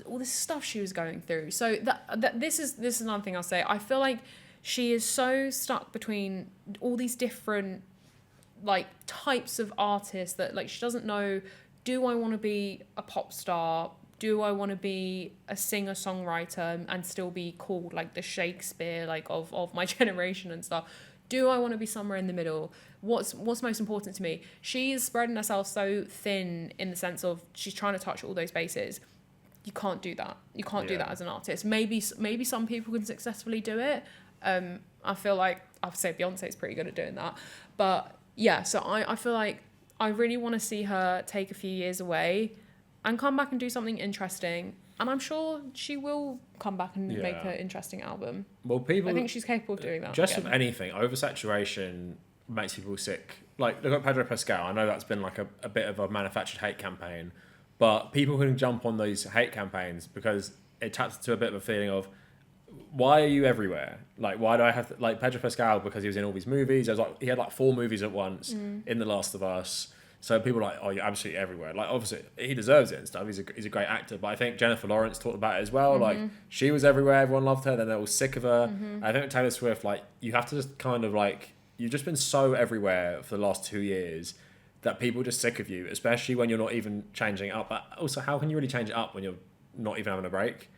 all this stuff she was going through. So that this is another thing I'll say. I feel like she is so stuck between all these different like types of artists that like she doesn't know, do I want to be a pop star? Do I want to be a singer-songwriter and still be called like the Shakespeare like of my generation and stuff? Do I want to be somewhere in the middle? What's most important to me? She is spreading herself so thin in the sense of she's trying to touch all those bases. You can't do that. You can't do that as an artist. Maybe some people can successfully do it. I feel like I'd say Beyonce's pretty good at doing that. But yeah, so I feel like I really want to see her take a few years away and come back and do something interesting. And I'm sure she will come back and make an interesting album. Well, I think she's capable of doing that. Just with anything, oversaturation makes people sick. Like, look at Pedro Pascal. I know that's been like a bit of a manufactured hate campaign, but people can jump on those hate campaigns because it taps into a bit of a feeling of, why are you everywhere? Like, why do I have to, like Pedro Pascal, because he was in all these movies. He had like 4 movies at once in The Last of Us. So people are like, oh, you're absolutely everywhere. Like, obviously, he deserves it and stuff. He's a great actor. But I think Jennifer Lawrence talked about it as well. Like, she was everywhere. Everyone loved her. Then they're all sick of her. I think Taylor Swift, like, you have to just kind of like, you've just been so everywhere for the last 2 years that people are just sick of you, especially when you're not even changing it up. But also, how can you really change it up when you're not even having a break?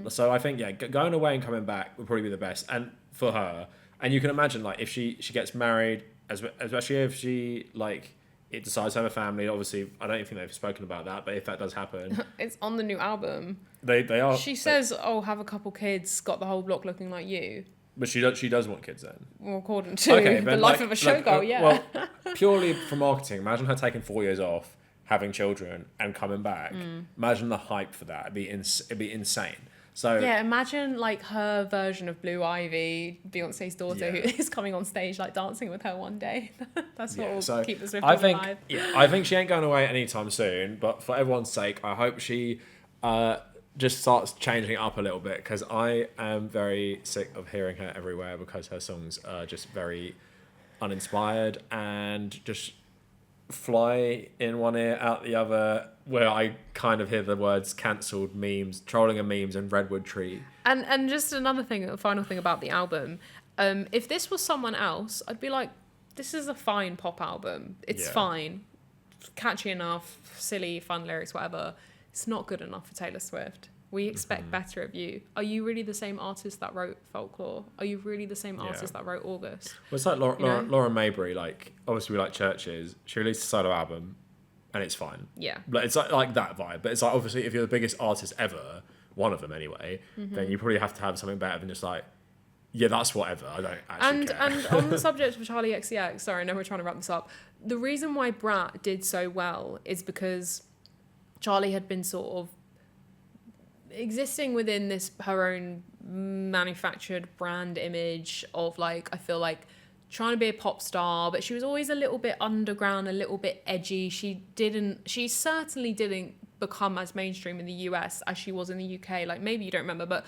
So I think, going away and coming back would probably be the best. And for her, and you can imagine, like, if she gets married, especially if she, like, it decides to have a family. Obviously, I don't even think they've spoken about that, but if that does happen, It's on the new album. they are. She says, "Oh, have a couple kids, got the whole block looking like you." But she does want kids then. Well, according to the life of a showgirl, yeah. Well, purely for marketing, imagine her taking 4 years off, having children, and coming back. Imagine the hype for that. It'd be insane. So yeah, imagine like her version of Blue Ivy, Beyonce's daughter, who is coming on stage like dancing with her one day. That's what will keep the Swifties alive. I think she ain't going away anytime soon. But for everyone's sake, I hope she just starts changing it up a little bit, because I am very sick of hearing her everywhere, because her songs are just very uninspired and just fly in one ear out the other, where I kind of hear the words cancelled, memes, trolling and memes, and Redwood Tree. And just another thing, a final thing about the album, if this was someone else, I'd be like, this is a fine pop album. It's fine, catchy enough, silly, fun lyrics, whatever. It's not good enough for Taylor Swift. We expect better of you. Are you really the same artist that wrote Folklore? Are you really the same artist that wrote August? Well, it's like Lauren Mayberry. Like, obviously we like Churches. She released a solo album, and it's fine. Yeah. But it's like that vibe. But it's like, obviously, if you're the biggest artist ever, one of them anyway, then you probably have to have something better than just like, yeah, that's whatever. I don't actually care. And on the subject of Charli XCX, sorry, I know we're trying to wrap this up. The reason why Brat did so well is because Charli had been sort of existing within this her own manufactured brand image of like, I feel like trying to be a pop star, but she was always a little bit underground, a little bit edgy. She certainly didn't become as mainstream in the US as she was in the UK. Like, maybe you don't remember, but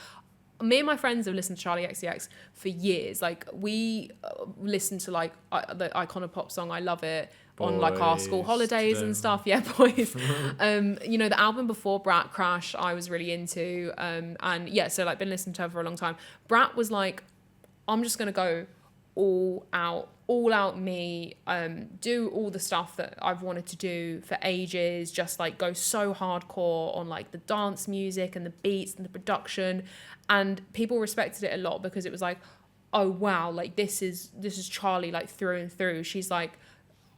me and my friends have listened to Charli XCX for years. Like, we listened to like the iconic pop song "I Love It" on like our school holidays and stuff. Yeah, boys. You know, the album before Brat, Crash, I was really into. And yeah, so like been listening to her for a long time. Brat was like, I'm just gonna go all out me, do all the stuff that I've wanted to do for ages, just like go so hardcore on like the dance music and the beats and the production. And people respected it a lot because it was like, oh wow, like this is Charli like through and through. She's like,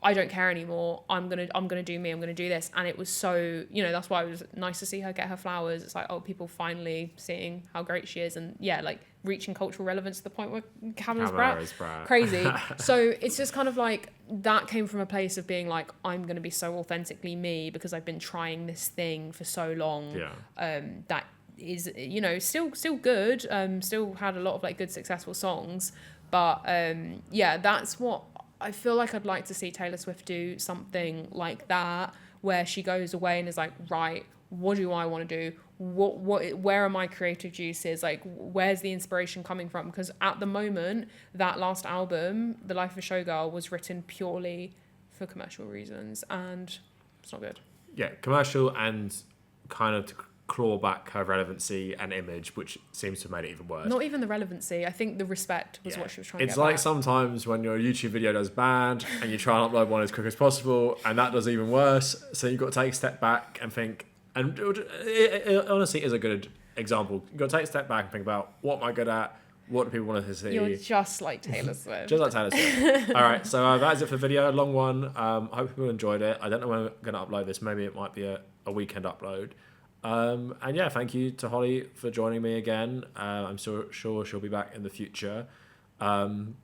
I don't care anymore. I'm gonna do me. I'm gonna do this. And it was so, you know, that's why it was nice to see her get her flowers. It's like, oh, people finally seeing how great she is, and yeah, like reaching cultural relevance to the point where Kavernacle is Brat. Crazy. So it's just kind of like that came from a place of being like, I'm gonna be so authentically me because I've been trying this thing for so long. Yeah. That is, you know, still good. Still had a lot of like good successful songs, but yeah, that's what I feel like I'd like to see Taylor Swift do, something like that, where she goes away and is like, right, what do I want to do? Where are my creative juices? Like, where's the inspiration coming from? Because at the moment, that last album, The Life of a Showgirl, was written purely for commercial reasons. And It's not good. Yeah, commercial and kind of to claw back her relevancy and image, which seems to have made it even worse. Not even the relevancy. I think the respect was what she was trying to get It's like back. sometimes when your YouTube video does bad and you try and upload one as quick as possible, and that does even worse. So you've got to take a step back and think. And it honestly is a good example. You've got to take a step back and think about, what am I good at? What do people want to see? You're just like Taylor Swift. Just like Taylor Swift. All right, so that is it for the video. A long one. I hope people enjoyed it. I don't know when I'm going to upload this. Maybe it might be a weekend upload. And yeah, thank you to Hollie for joining me again. I'm sure she'll be back in the future. Maybe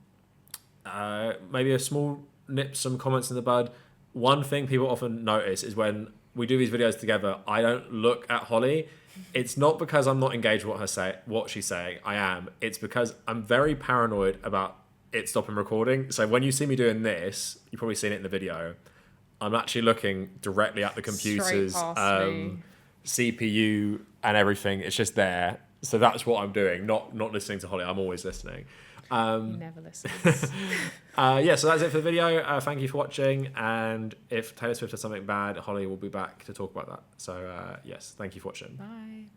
a small nip, some comments in the bud. One thing people often notice is when we do these videos together, I don't look at Hollie. It's not because I'm not engaged with what she's saying. I am. It's because I'm very paranoid about it stopping recording. So when you see me doing this, you've probably seen it in the video. I'm actually looking directly at the computer's CPU and everything. It's just there. So that's what I'm doing. Not listening to Hollie. I'm always listening. He never listens. Yeah, so that's it for the video. Thank you for watching. And if Taylor Swift does something bad, Hollie will be back to talk about that. So yes, thank you for watching. Bye.